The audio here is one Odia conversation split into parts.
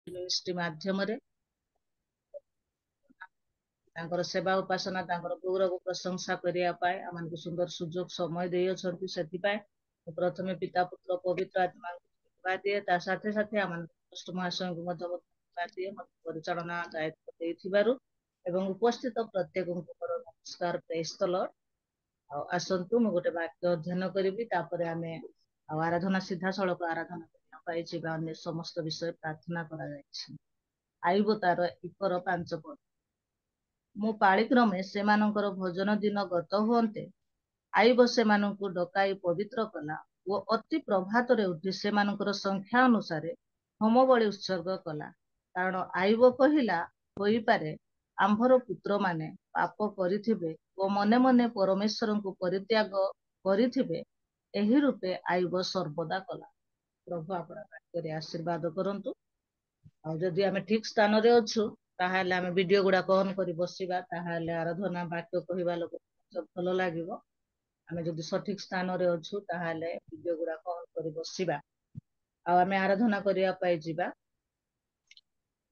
मिनिस्ट्री माध्यम सेवा उपासना गौरव प्रशंसा करने आम सुंदर सुजोग समय दे प्रथम पिता पुत्र पवित्र आत्मा दिए साथे साथे आम महाशय को दिए परिचालना दायित्व एवं उपस्थित प्रत्येक नमस्कार प्रेज द लॉर्ड आसतु मु गोटे वाक्य अध्ययन करी आम आराधना सीधा सड़क आराधना करने समस्त विषय प्रार्थना करा आईब तार इकर 5 पद मो पालिक्रमे से भोजन दिन गत हुंते आईब से डकाई पवित्र कला वो अति प्रभात उठी से संख्या अनुसार होम बलि उत्सर्ग कला कारण आईब कहला होई पारे आंभर पुत्र माने पाप करिथिबे ओ मने मने परमेश्वर को परित्याग करिथिबे एही रूपे आईब सर्वदा कला। प्रभु आपण वाक्य आशीर्वाद करंतु आ जदि आमे ठीक स्थान रे अछु ताहाले आमे वीडियो गुडा ऑन करी बसिबा ताहाले आराधना वाक्य कहबा लोक भल लागिवो आमे जदि सठिक स्थान रे अछु ताहाले वीडियो गुडा ऑन करी बसिबा आ आमे आराधना करिया पाई जिबा।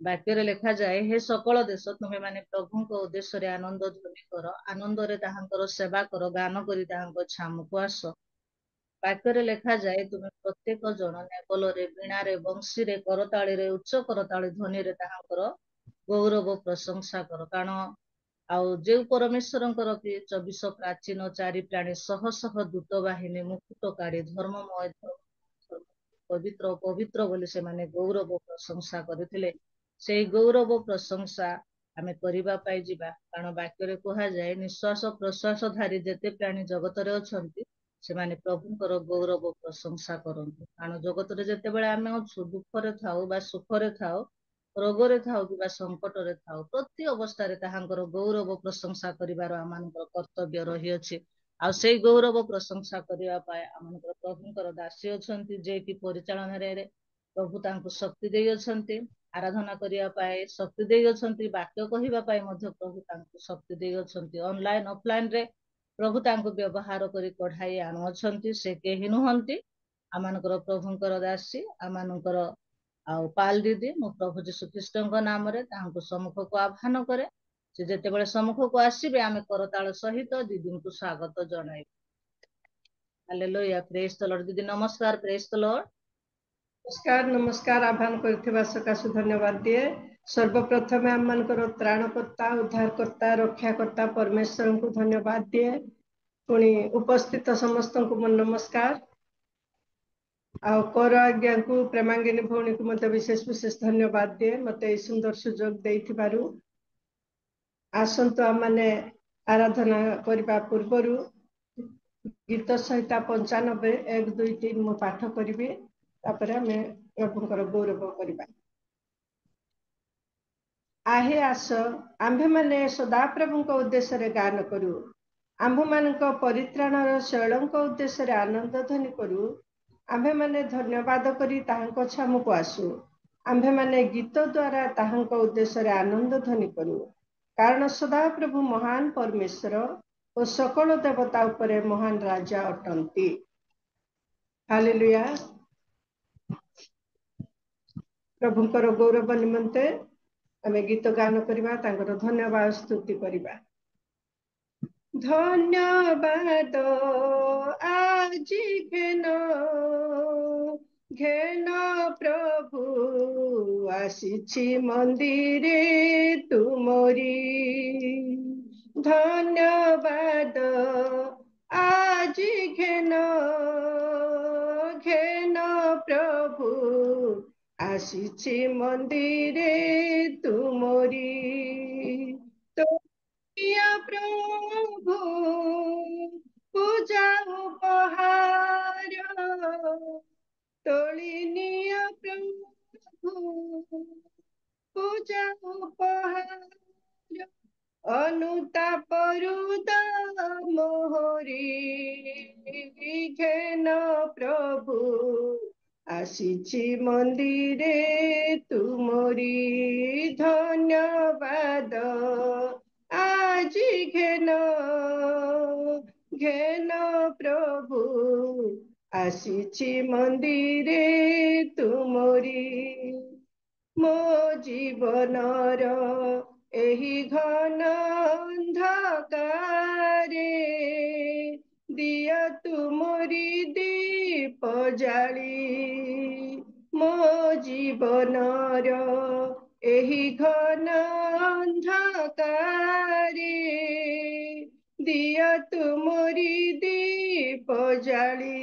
वाक्य रे लिखा जाए हे सकल देश तुम्हें माने प्रभु को उद्देश्य रे आनंद ध्वनि कर आनंद रे ताहांकर सेवा कर गान करी ताहांकर छामुको आस। वाक्य रे लिखा जाए तुम्हें प्रत्येक जन नेबल रे वीणा रे बंशी रे करताली रे उच्च करताली ध्वनि रे ताहांकर गौरव प्रशंसा कर कारण आउ जे परमेश्वरंकर कि 24 प्राचीन चारि प्राणी शह शह दूत बाहिनी मुकुट काढ़ी धर्ममय पवित्र पवित्र बोली से माने गौरव प्रशंसा करथिले से गौरव प्रशंसा आमे करिबा पाई जिबा कारण वाक्य रे कहा जाए निश्वास प्रश्वास धारी जेते प्राणी जगत रे अछंती से माने प्रभुंकर गौरव प्रशंसा करंतु कारण जगत रे जेते बेले आमे अछु दुख रे थाउ बा सुख रे थाउ रोग रे थाउ कि संकट रे थाउ प्रति अवस्था रे ताहांकर गौरव प्रशंसा करिवार आमानकर कर्तव्य रही अछि आ से गौरव प्रशंसा करिवा पाए आमानकर प्रभुंकर दासी अछंती जे कि परिचालन रे प्रभु तांको शक्ति देई अछंती आराधना करिया पाए शक्ति देई अछंती वाक्य कहिबा पाए मध्य प्रभु तांको शक्ति देई अछंती ऑनलाइन ऑफलाइन रे प्रभु तांको व्यवहार करी कढ़ाई आनु अछंती से केहि नुहंती आमानकर प्रभुंकर दासी आमानकर आउ पाल दीदी मो प्रभु जीशु ख्रीष्ट नाम रे तांको सम्मुख को आह्वान करे से जेते बेले सम्मुख को आसीबे आमे करताल सहित दीदी को स्वागत जणाई। Hallelujah praise the lord. दीदी नमस्कार प्रेज द लॉर्ड। नमस्कार नमस्कार आह्वान करथिबा सकाशु धन्यवाद दिए। सर्वप्रथमे आम मानकर त्राणकर्ता उद्धारकर्ता रक्षाकर्ता परमेश्वर को धन्यवाद दिए। पुणी उपस्थित समस्त को मन नमस्कार आ कर आज्ञा को प्रेमांगिनी भौणी को मत विशेष विशेष धन्यवाद दिए मते सुंदर सुजोग देइथिबारु। आसंतु आम माने आराधना करबा पूर्वरु गीत संहिता 95 1 2 3 मु पाठ करिवे तापरे हमें प्रभुंकर गौरव करबा। आहे आस आम्भे माने सदा प्रभुंक उद्देश्य रे गान करू आम्भ मानक परित्राणर शैलंक उद्देश्य रे आनंद ध्वनि करू आम्भे माने धन्यवाद करी ताहांक छामुको आसु आम्भे माने गीत द्वारा ताहांक उद्देश्य रे आनंद ध्वनि करू कारण सदा प्रभु महान परमेश्वर और सकल देवता उपरे महान राजा अटंती। हालेलुया। प्रभुंकर गौरव निमंते आमे गीत गान करिबा तांकर धन्यवाद स्तुति करिबा। धन्यवाद आजी घेन प्रभु आसीछि मंदिरे तुमरी धन्यवाद आजी घेन प्रभु आसीछि मंदिरे तुमरी तो प्रभु पूजा उपहार तोलिनिया प्रभु पूजा उपहार अनुतापरुद मोहरी घेन प्रभु आसीछि मंदिरे तुमरी धन्यवाद आजी घेन प्रभु आसीछि मंदिरे तुमरी ମୋ ଜୀବନର ଏହି ଘନ ଅନ୍ଧକାରେ ଦିଅ ତୁମରି ଦୀପ ଜାଳି। ମୋ ଜୀବନର ଏହି ଘନ ଅନ୍ଧକାରେ ଦିଅ ତୁମରି ଦୀପ ଜାଳି।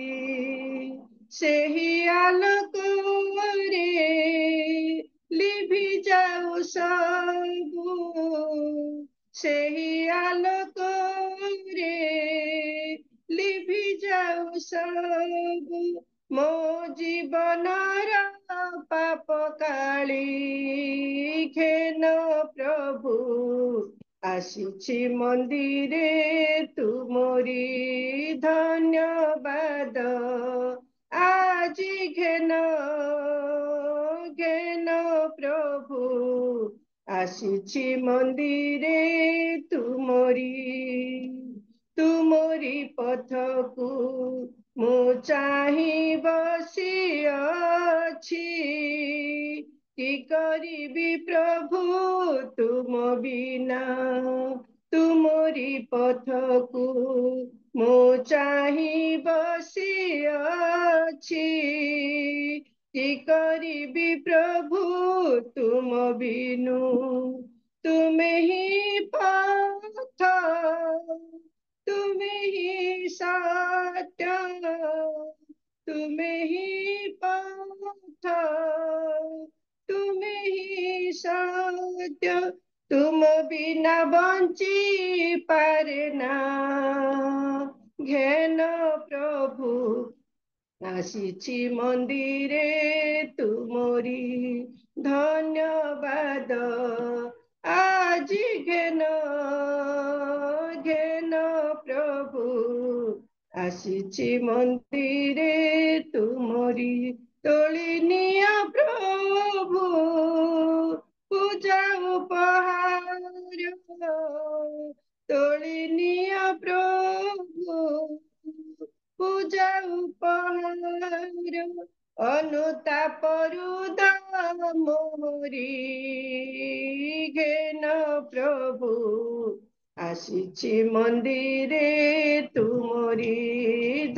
ସେହି ଆଲୋକରେ ଲିଭି ଯାଉ ସବୁ, ସେହି ଆଲୋକରେ ଲିଭି ଯାଉ ସବୁ ମୋ ଜୀବନର ପାପ କାଳି। ଘେନ ପ୍ରଭୁ ଆସିଛି ମନ୍ଦିରେ ତୁମରି ଧନ୍ୟବାଦ ଆଜି ଘେନ ପ୍ରଭୁ ଆସିଛି ମନ୍ଦିରେ ତୁମରି ପଥକୁ ମୁଁ ଚାହିଁ ବସିଅଛି। କି କରିବି ପ୍ରଭୁ ତୁମ ବିନା, ତୁମରି ପଥକୁ ମୁଁ ଚାହିଁ ବସିଅଛି। କି କରିବି ପ୍ରଭୁ ତୁମ ବିନୁ, ତୁମେ ହିଁ ପଥ, ତୁମେ ହିଁ ସତ୍ୟ, ତୁମେ ହିଁ ପଥ, ତୁମେ ହିଁ ସତ୍ୟ। ତୁମ ବିନା ବଞ୍ଚି ପାରେ ନା। ଘେନ ପ୍ରଭୁ ଆସିଛି ମନ୍ଦିରେ ତୁମରି ଧନ୍ୟବାଦ ଆଜି ଘେନ ପ୍ରଭୁ ଆସିଛି ମନ୍ଦିରେ ତୁମରି। ତୋଳି ନିଅ ପ୍ରଭୁ ପୂଜା ଉପହାର, ତୋଳି ନିଅ ପ୍ରଭୁ ପୂଜା ଉପହାର। ଅନୁତାପରୁ ମୋରି ଘେନ ପ୍ରଭୁ ଆସିଛି ମନ୍ଦିରେ ତୁମରି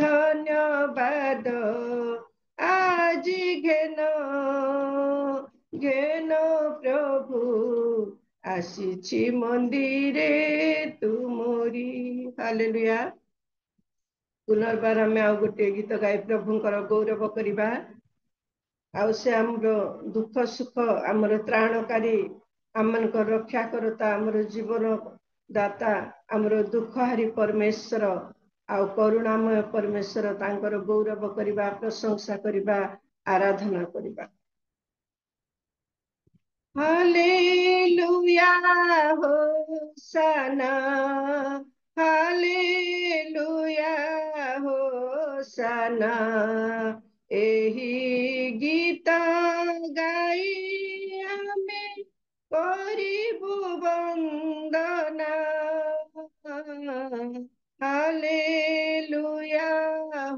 ଧନ୍ୟବାଦ ଆଜି ଘେନ ପ୍ରଭୁ ଆସିଛି ମନ୍ଦିରେ ତୁମରି। ହାଲେଲୁୟା। ପୁନର୍ବାର ଆମେ ଆଉ ଗୋଟିଏ ଗୀତ ଗାଇ ପ୍ରଭୁଙ୍କର ଗୌରବ କରିବା। ଆଉ ସେ ଆମର ଦୁଃଖ ସୁଖ, ଆମର ତ୍ରାଣକାରୀ, ଆମମାନଙ୍କର ରକ୍ଷା କରତା, ଆମର ଜୀବନ ଦାତା, ଆମର ଦୁଃଖହାରୀ ପରମେଶ୍ୱର ଆଉ କରୁଣାମୟ ପରମେଶ୍ୱର, ତାଙ୍କର ଗୌରବ କରିବା, ପ୍ରଶଂସା କରିବା, ଆରାଧନା କରିବା। Hallelujah hosanna, hallelujah hosanna. ଏହି ଗୀତ ଗାଇ ଆମେ କରିବୁ ବନ୍ଦନା। Hallelujah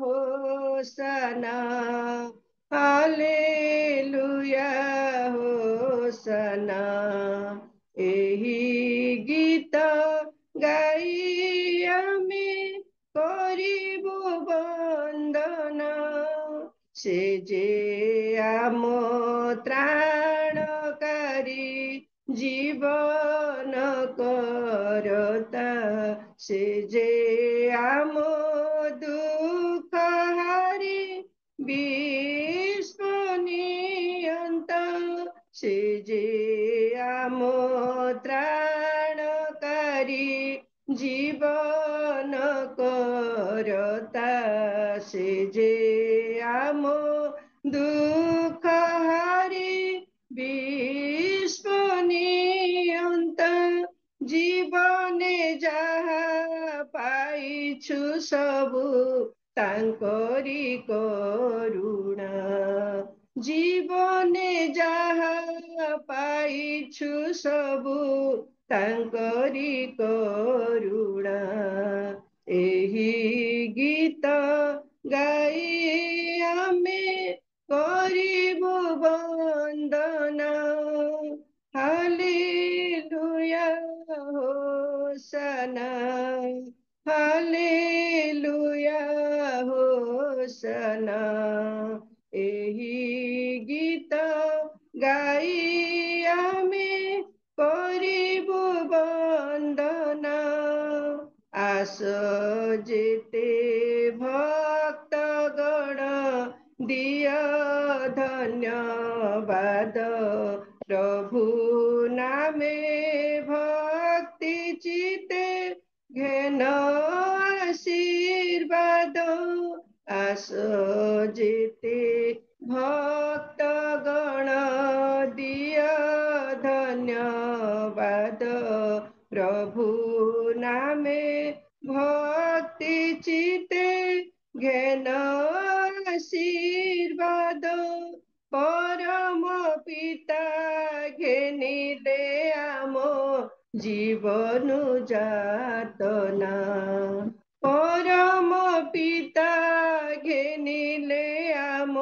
hosanna, hallelujah hosanna. ଏହି ଗୀତ ଗାଇ ଆମେ କରିବୁ ବନ୍ଦନା। ସେ ଯେ ଆମ ତ୍ରାଣକାରୀ, ଜୀବନ କରତା, ସେ ଯେ ଆମ ଦୁଃଖ ହାରି ବିଶ୍ୱ ନିୟନ୍ତା, ସେ ଯେ ଆମ ତ୍ରାଣକାରୀ, ଜୀବନ କରତା, ସେ ଯେ ଆମ ଦୁଃଖ ହାରି ବିଶ୍ୱ ନିୟନ୍ତା। ଜୀବନେ ଯାହା ପାଇଛୁ ସବୁ ତାଙ୍କରି କରୁଣା, ଜୀବନେ ଯାହା ପାଇଛୁ ସବୁ ତାଙ୍କରି କରୁଣା। ଏହି ଗୀତ ଗାଇ ଆମେ କରିବୁ ବନ୍ଦନା। आस जेते भक्त गण दिया धन्यवाद प्रभु नामे भक्ति चिते घेन आशीर्वाद आस जेते भक्त गण दिया धन्यवाद प्रभु नामे भक्ति चिते घेन आशीर्वाद परम पिता घेनिले आम जीवन जातना परम पिता घेनिले आम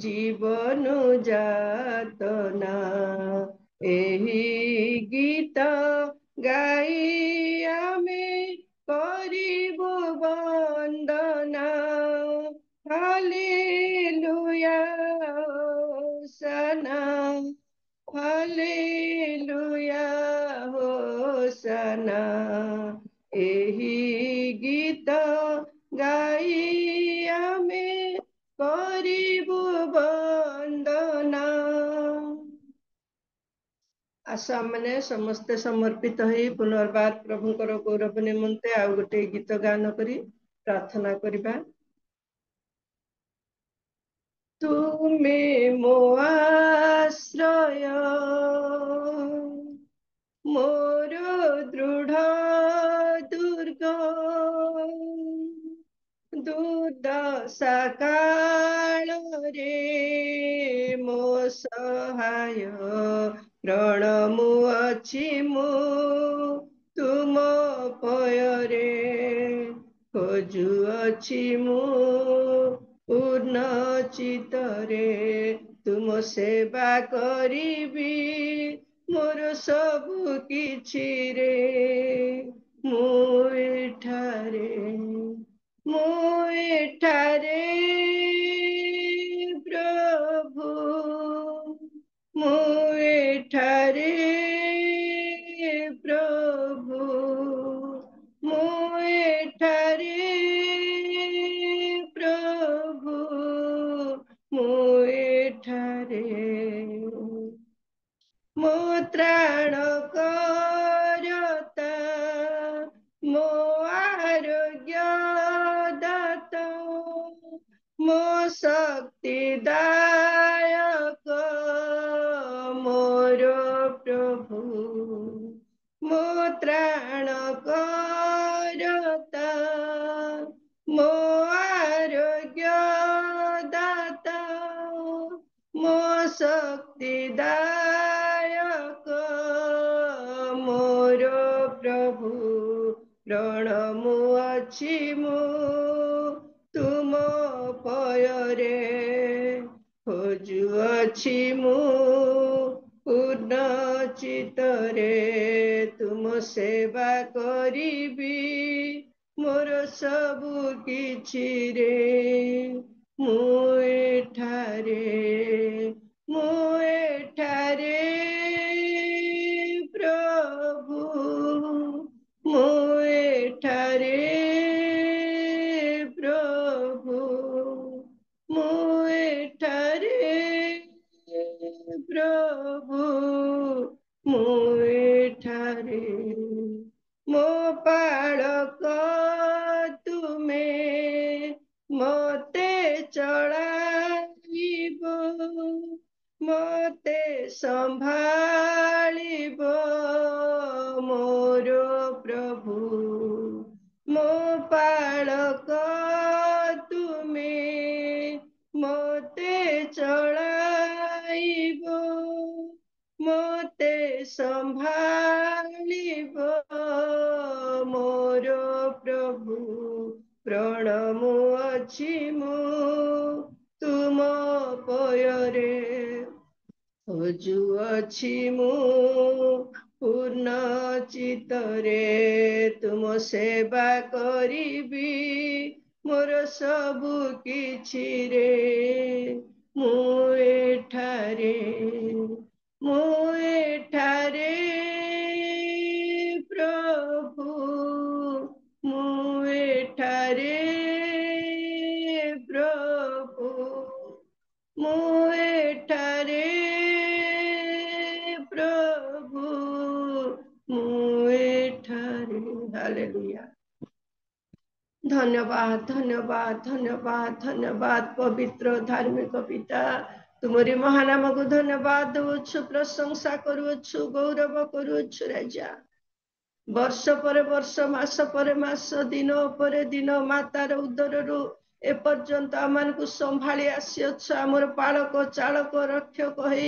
जीवन जातना एही गीत गाई आमे करिबु वंदना हालेलुया होसना हालेलुया होसना एही गीत गाई आमे करिबु वंदना। आस आमने समस्ते समर्पित होई पुनर्बार प्रभुଙ୍କର गौरव निमंते आउ गोटे गीत गान करी प्रार्थना करिबा। तुमे मो आश्रय मोर दृढ़ दुर्ग दुर्दशा काଳରେ ମୋ ସହାୟ ରଣମୁଅଛି ମୁଁ ତୁମ ପୟରେ ଖୋଜୁଅଛି ମୁଁ ପୂର୍ଣ୍ଣ ଚିତ୍ତରେ ତୁମ ସେବା କରିବି ମୋର ସବୁ କିଛିରେ ମୁଁ ଏଠାରେ ପ୍ରଭୁ ମୁଁ ଏଠାରେ ପ୍ରଭୁ ମୁଁ ଏଠାରେ ପ୍ରଭୁ ମୁଁ ଏଠାରେ ମୋ ତ୍ରାଣ କରତା ମୋ ଆରୋଗ୍ୟ ଦାତା ମୋ ଶକ୍ତି ଦାୟକ ମୋର ପ୍ରଭୁ ମୋ ତ୍ରାଣ କରତା ମୋ ଆରୋଗ୍ୟ ଦାତା ମୋ ଶକ୍ତି ଦାୟକ ମୋର ପ୍ରଭୁ ରଣମୁଅଛି ମୁଁ ତୁମ ପୟରେ ଖୋଜୁଅଛି ମୁଁ ପୂର୍ଣ୍ଣ ଚିତ୍ତରେ ତୁମ ସେବା କରିବି ମୋର ସବୁ କିଛିରେ ମୁଁ ଏଠାରେ ପ୍ରଭୁ ମୁଁ ଏଠାରେ ପ୍ରଭୁ ମୁଁ ଏଠାରେ ପ୍ରଭୁ ମୁଁ ଏଠାରେ ମୋ ପାଳକ ତୁମେ ମତେ ଚଳାଇବ ମତେ ସମ୍ଭାଳିବ ମୋର ପ୍ରଭୁ ମୋ ପାଳକ ତୁମେ ମତେ ଚଳାଇବ ମତେ ସମ୍ଭାଳିବ ମୋର ପ୍ରଭୁ ପ୍ରଣମୁଅଛି ମୁଁ ତୁମ ପୟରେ ଖୋଜୁଅଛି ମୁଁ ପୂର୍ଣ୍ଣ ଚିତ୍ତରେ ତୁମ ସେବା କରିବି ମୋର ସବୁ କିଛିରେ ମୁଁ ଏଠାରେ ପ୍ରଭୁ ମୁଁ हालेलुया। धन्यवाद धन्यवाद धन्यवाद धन्यवाद पवित्र धार्मिक पिता तुमरी महानाम को धन्यवाद दउछु प्रशंसा करूछु गौरव करूछु राजा। वर्ष पर वर्ष मास पर मास दिन पर दिन मातार उदररू एपर्यंत आमको संभाली आसीअछ। आमर पालक चालक रक्षक है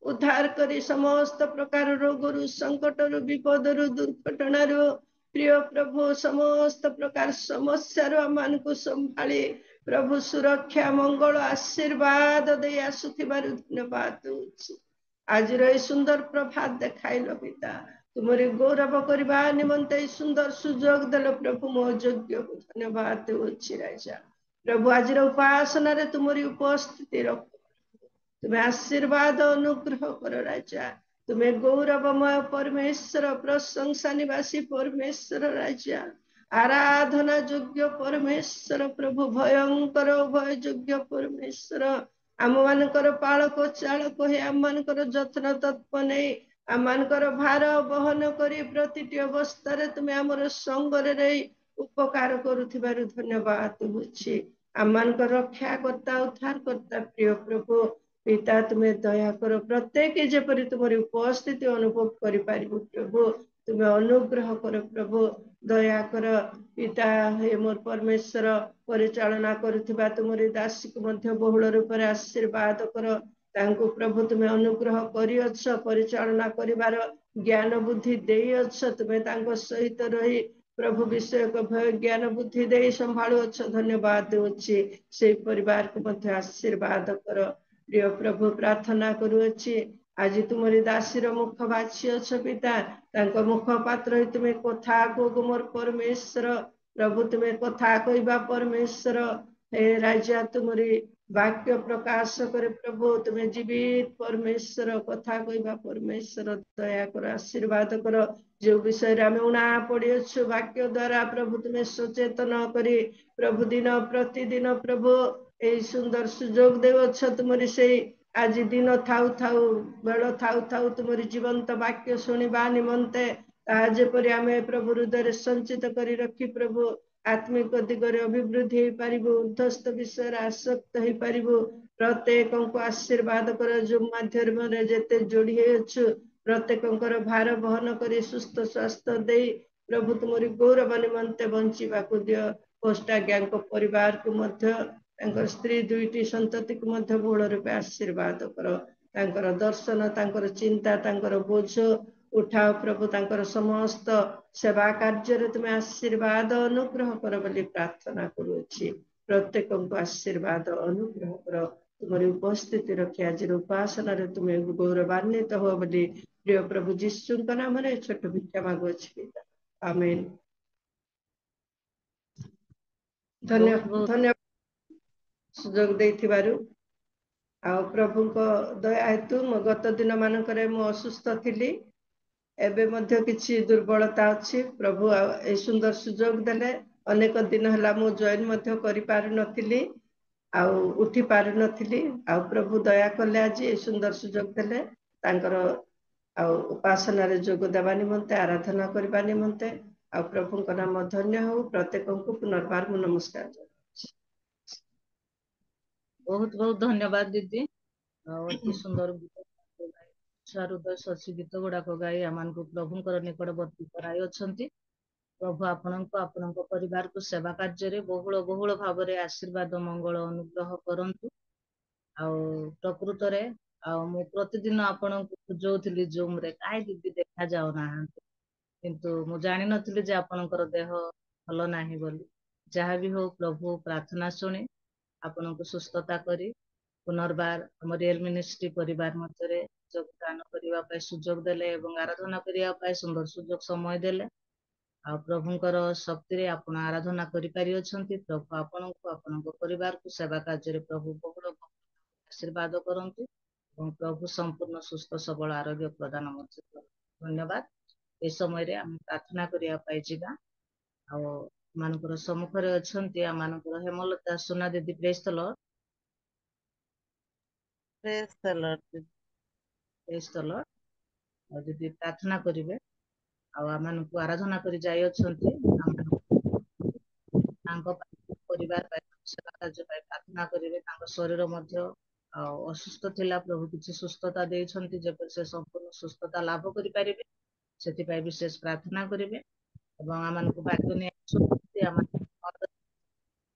उद्धार करी समस्त प्रकार रोगरू संकटरू विपदरू दुर्घटनारू प्रिय प्रभु समस्त प्रकार समस्यार आमको संभाली प्रभु सुरक्षा मंगल आशीर्वाद दे आसुथिबारु धन्यवाद दउछि। आज सुंदर प्रभात देखाइल पिता तुमरी गौरव करबा निमंते सुंदर सुजोग देल प्रभु मो योग्य को धन्यवाद देउछि राजा। प्रभु आज उपासना रे तुमरी उपस्थिति रख तुम्हें आशीर्वाद अनुग्रह कर राजा। तुम्हें गौरवमय परमेश्वर प्रशंसा निवासी परमेश्वर राजा आराधना योग्य परमेश्वर प्रभु भयंकर भय योग्य परमेश्वर आम मानकर पालक चालक है आम मानकर जत्न तत्व नहीं आम मानकर भार बहन करी प्रतिटी अवस्था तुम्हें आमर संगरे रही उपकार करुथिबारु धन्यवाद देउछि। आम मानकर रक्षा करता उद्धार करता प्रिय प्रभु पिता तुम्हें दया कर प्रत्येक जेपरी तुम्हारी उपस्थिति अनुभव करि पारिबु प्रभु तुम्हें अनुग्रह कर प्रभु दया कर पिता हे मोर परमेश्वर परिचालना करुथिबा तुमरी दासी को मध्य बहुल रूप से आशीर्वाद कर तांको प्रभु तुम्हें अनुग्रह करिअछ परिचालना करिवार ज्ञान बुद्धि देइअछ तुम्हें तांको सहित रही प्रभु विषय को भय ज्ञान बुद्धि दे संभालुअछ धन्यवाद देउछि। से परिवार को मध्य आशीर्वाद कर प्रिय प्रभु प्रार्थना करुअछि आज तुमरी दासीर मुख बाछिअछ पिता तांको मुख पात्र तुम्हें कथा को मोर परमेश्वर प्रभु तुम्हें कथा कहबा परमेश्वर हे राजा तुमरी वाक्य प्रकाश करे प्रभु तुम्हें जीवित परमेश्वर कथा कहबा परमेश्वर दया कर आशीर्वाद कर जो विषय आम उणा पड़िअछु वाक्य द्वारा प्रभु तुम्हें सचेतन करी प्रभु दिन प्रतिदिन प्रभु यही सुंदर सुजोग देवछ तुमरी से आज दिन थाउ थाउ बेल थाउ थाउ तुमरी जीवंत वाक्य शुणा निमंते जेपरी आम प्रभु हृदय संचित करी रखी प्रभु आत्मिक दिगरे अभिवृद्धि हो पारिबु उद्धस्त विषय आसक्त हो पारिबु प्रत्येक को आशीर्वाद कर जो माध्यम जेते जोड़ी अछु प्रत्येक भार बहन करी सुस्थ स्वास्थ्य दे प्रभु तुमरी गौरव निमंते बंचिबा को दियो पोस्टाज्ञा परिवार को मध्य स्त्री दुईटी संतति को मध्य बहुल रूपे आशीर्वाद कर तांकर दर्शन तांकर चिंता तांकर बोझ उठाओ प्रभु तांकर समस्त सेवा कार्य तुम्हें आशीर्वाद अनुग्रह कर बोली प्रार्थना करुछि। प्रत्येक को आशीर्वाद अनुग्रह कर तुम्हारी उपस्थिति रखी आज उपासना रे तुम्हें गौरवान्वित हो बोली प्रिय प्रभु जीशु नाम रे छोट भिक्षा मागुछि आमेन। बहुत बहुत धन्यवाद सुजोग देथिबारु आ प्रभु को दया हेतु मो गत दिन मानकरे मो असुस्थ थिली एबे मध्य किछि दुर्बलता अछि प्रभु ए सुंदर सुजोग देले अनेक दिन हला मो जॉइन मध्य करि पारु नथिली आ उठी पारु नथिली आ प्रभु दया कले आज ए सुंदर सुजोग देले तांकर आ उपासना रे जोग देबा निमंते आराधना करबा निमंते आ प्रभु को नाम धन्य हो प्रत्येक को पुनर्बार नमस्कार। बहुत बहुत धन्यवाद दीदी अति सुंदर हृदय शशि गीत गुड़ाक गाई आम प्रभुंर निकटवर्ती कराई अछंती प्रभु आपण परिवार को सेवा कार्य बहुल बहुल भाव में आशीर्वाद मंगल अनुग्रह करंतु आउ प्रकृत रे मु प्रतिदिन आपण को खोजौली जूम रे काई दीदी देखा जाऊ ना किंतु मु जानि नथिली जे आपणकर देह भल नाही बोली जहाँ भी हो प्रभु प्रार्थना शुणी आपण को सुस्थता करी पुनर्बार हम रियल मिनिस्ट्री परिवार मध्य योगदान करने सुजोग देले एवं आराधना करने सुंदर सुजोग समय देले आ प्रभुंकर शक्ति आपण आराधना करि पारि अछंती प्रभु आपण को आपण परिवार को सेवा कार्य प्रभु बहुल आशीर्वाद करंतु और प्रभु संपूर्ण सुस्थ सबल आरोग्य प्रदान मध्य धन्यवाद। ए समय रे हम प्रार्थना करिया पाई जिबा आ मानकर सम्मुख रे अछंती आ मानकर हेमलता सोना दीदी praise the Lord praise the Lord praise the lord दीदी प्रार्थना करिवे आ आराधना करी जाय अछंती ତାଙ୍କ ପରିବାର ପାଇଁ ସେବା କାର୍ଯ୍ୟ ପାଇଁ ପ୍ରାର୍ଥନା କରିବେ। ତାଙ୍କ ଶରୀର ମଧ୍ୟ ଅସୁସ୍ଥ ଥିଲା, ପ୍ରଭୁ କିଛି ସୁସ୍ଥତା ଦେଇଛନ୍ତି, ଯେପରି ସେ ସମ୍ପୂର୍ଣ୍ଣ ସୁସ୍ଥତା ଲାଭ କରିପାରିବେ ସେଥିପାଇଁ ବିଶେଷ ପ୍ରାର୍ଥନା କରିବେ। ଏବଂ ଆମମାନଙ୍କୁ ବାକ୍ୟ ନେଇ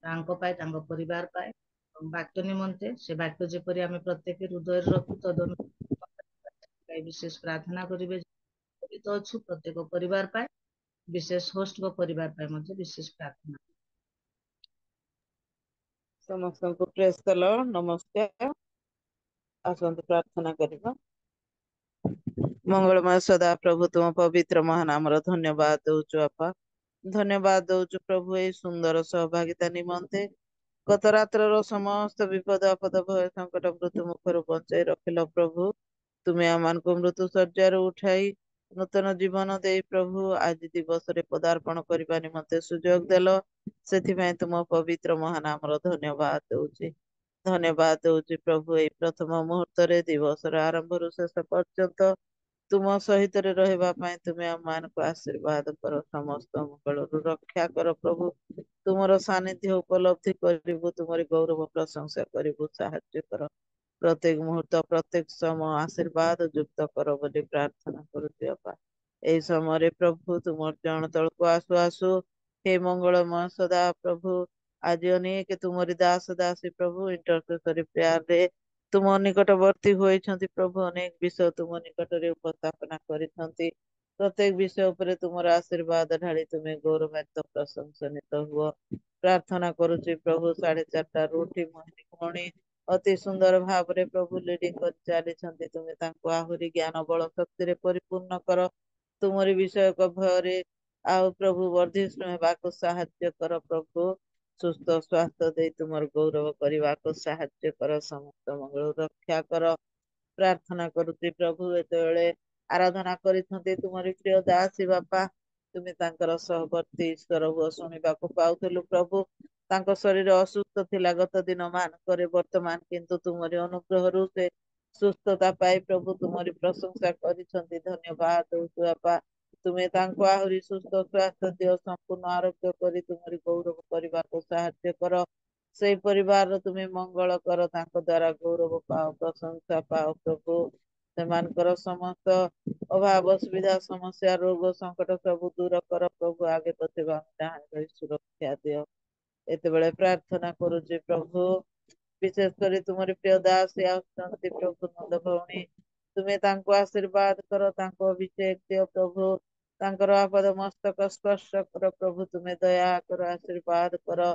ତାଙ୍କ ପାଇଁ, ତାଙ୍କ ପରିବାର ପାଇଁ ବାକ୍ୟ ନିମନ୍ତେ ସେ ବାକ୍ୟ ଯେପରି ଆମେ ପ୍ରତ୍ୟେକ ହୃଦୟରେ ରଖି ତଦନୁସାରେ ବିଶେଷ ପ୍ରାର୍ଥନା କରିବେ। ଅଛୁ ପ୍ରତ୍ୟେକ ପରିବାର ପାଇଁ, ବିଶେଷ ହୋଷ୍ଟଙ୍କ ପରିବାର ପାଇଁ ମଧ୍ୟ ବିଶେଷ ପ୍ରାର୍ଥନା। ସମସ୍ତଙ୍କୁ ପ୍ରେସ୍ କଲ ନମସ୍କାର। ଆସନ୍ତୁ ପ୍ରାର୍ଥନା କରିବା। ମଙ୍ଗଳମୟ ସଦା ପ୍ରଭୁ ତୁମ ପବିତ୍ର ମହାନାମର ଧନ୍ୟବାଦ ଦଉଛୁ ବାପା। ଧନ୍ୟବାଦ ଦଉଛୁ ପ୍ରଭୁ ଏଇ ସୁନ୍ଦର ସହଭାଗିତା ନିମନ୍ତେ। ଗତ ରାତ୍ରର ସମସ୍ତ ବିପଦ ଆପଦ ଭୟ ସଙ୍କଟ ମୃତ୍ୟୁ ମୁଖରୁ ବଞ୍ଚାଇ ରଖିଲ ପ୍ରଭୁ। ତୁମେ ଆମମାନଙ୍କୁ ମୃତ୍ୟୁ ଶଯ୍ୟାରୁ ଉଠାଇ ନୂତନ ଜୀବନ ଦେଇ ପ୍ରଭୁ ଆଜି ଦିବସରେ ପଦାର୍ପଣ କରିବା ନିମନ୍ତେ ସୁଯୋଗ ଦେଲ। ସେଥିପାଇଁ ତୁମ ପବିତ୍ର ମହାନାମର ଧନ୍ୟବାଦ ଦଉଛି। ଧନ୍ୟବାଦ ଦଉଛି ପ୍ରଭୁ ଏଇ ପ୍ରଥମ ମୁହୂର୍ତ୍ତରେ ଦିବସର ଆରମ୍ଭରୁ ଶେଷ ପର୍ଯ୍ୟନ୍ତ ତୁମ ସହିତରେ ରହିବା ପାଇଁ ତୁମେ ଆମମାନଙ୍କୁ ଆଶୀର୍ବାଦ କର। ସମସ୍ତ ମଙ୍ଗଳରୁ ରକ୍ଷା କର ପ୍ରଭୁ। ତୁମର ସାନିଧ୍ୟ ଉପଲବ୍ଧି କରିବୁ, ତୁମରି ଗୌରବ ପ୍ରଶଂସା କରିବୁ, ସାହାଯ୍ୟ କର। ପ୍ରତ୍ୟେକ ମୁହୂର୍ତ୍ତ ପ୍ରତ୍ୟେକ ସମୟ ଆଶୀର୍ବାଦ ଯୁକ୍ତ କର ବୋଲି ପ୍ରାର୍ଥନା କରୁଛି ବାପା। ଏହି ସମୟରେ ପ୍ରଭୁ ତୁମର ଚରଣ ତଳକୁ ଆସୁ ଆସୁ ହେ ମଙ୍ଗଳମୟ ସଦା ପ୍ରଭୁ ଆଜି ଅନେକ ତୁମରି ଦାସ ଦାସୀ ପ୍ରଭୁ ଇଣ୍ଟରସେସରୀ ପ୍ରେୟାରରେ ତୁମ ନିକଟବର୍ତ୍ତୀ ହୋଇଛନ୍ତି ପ୍ରଭୁ। ଅନେକ ବିଷୟ ତୁମ ନିକଟରେ ଉପସ୍ଥାପନା କରିଛନ୍ତି। ପ୍ରତ୍ୟେକ ବିଷୟ ଉପରେ ତୁମର ଆଶୀର୍ବାଦ ଢାଳି ତୁମେ ଗୌରବାନ୍ୱିତ ପ୍ରଶଂସନିତ ହୁଅ। ପ୍ରାର୍ଥନା କରୁଛି ପ୍ରଭୁ 4:30 ଉଠି ମୋହିନୀ ଭଉଣୀ ଅତି ସୁନ୍ଦର ଭାବରେ ପ୍ରଭୁ ଲିଡିଂ କରି ଚାଲିଛନ୍ତି। ତୁମେ ତାଙ୍କୁ ଆହୁରି ଜ୍ଞାନ ବଳ ଶକ୍ତିରେ ପରିପୂର୍ଣ୍ଣ କର। ତୁମରି ବିଷୟକ ଭୟରେ ଆଉ ପ୍ରଭୁ ବର୍ଦ୍ଧିଷ୍ଣୁ ହେବାକୁ ସାହାଯ୍ୟ କର ପ୍ରଭୁ। ସୁସ୍ଥ ସ୍ୱାସ୍ଥ୍ୟ ଦେଇ ତୁମର ଗୌରବ କରିବାକୁ ସାହାଯ୍ୟ କର। ସମସ୍ତ ମଙ୍ଗଳ ରକ୍ଷା କର। ପ୍ରାର୍ଥନା କରୁଛି ପ୍ରଭୁ ଯେତେବେଳେ ଆରାଧନା କରିଛନ୍ତି ତୁମରି ପ୍ରିୟ ଦାସୀ ବାପା, ତୁମେ ତାଙ୍କର ସହବର୍ତ୍ତୀ ଈଶ୍ୱର ହୁଅ ଶୁଣିବାକୁ ପାଉଥିଲୁ ପ୍ରଭୁ। ତାଙ୍କ ଶରୀର ଅସୁସ୍ଥ ଥିଲା ଗତ ଦିନ ମାନଙ୍କରେ, ବର୍ତ୍ତମାନ କିନ୍ତୁ ତୁମରି ଅନୁଗ୍ରହରୁ ସେ ସୁସ୍ଥତା ପାଇ ପ୍ରଭୁ ତୁମରି ପ୍ରଶଂସା କରିଛନ୍ତି। ଧନ୍ୟବାଦ ଦଉଛୁ ବାପା। ତୁମେ ତାଙ୍କୁ ଆହୁରି ସୁସ୍ଥ ସ୍ୱାସ୍ଥ୍ୟ ଦିଅ, ସମ୍ପୂର୍ଣ୍ଣ ଆରୋଗ୍ୟ କରି ତୁମରି ଗୌରବ କରିବାକୁ ସାହାଯ୍ୟ କର। ସେଇ ପରିବାରର ତୁମେ ମଙ୍ଗଳ କର, ତାଙ୍କ ଦ୍ଵାରା ଗୌରବ ପାଅ, ପ୍ରଶଂସା ପାଅ ପ୍ରଭୁ। ସେମାନଙ୍କର ସମସ୍ତ ଅଭାବ ଅସୁବିଧା ସମସ୍ୟା ରୋଗ ସଙ୍କଟ ସବୁ ଦୂର କର ପ୍ରଭୁ। ଆଗେ ପଛେ ବାମ ଡାହାଣେ ରହି ସୁରକ୍ଷା ଦିଅ। ଏତେବେଳେ ପ୍ରାର୍ଥନା କରୁଛି ପ୍ରଭୁ, ବିଶେଷ କରି ତୁମରି ପ୍ରିୟ ଦାସୀ ଆସୁଛନ୍ତି ପ୍ରଭୁ ନନ୍ଦ ଭଉଣୀ, ତୁମେ ତାଙ୍କୁ ଆଶୀର୍ବାଦ କର, ତାଙ୍କୁ ଅଭିଷେକ ଦିଅ ପ୍ରଭୁ। ତାଙ୍କର ଆପଦ ମସ୍ତକ ସ୍ପର୍ଶ କର ପ୍ରଭୁ। ତୁମେ ଦୟା କର, ଆଶୀର୍ବାଦ କର।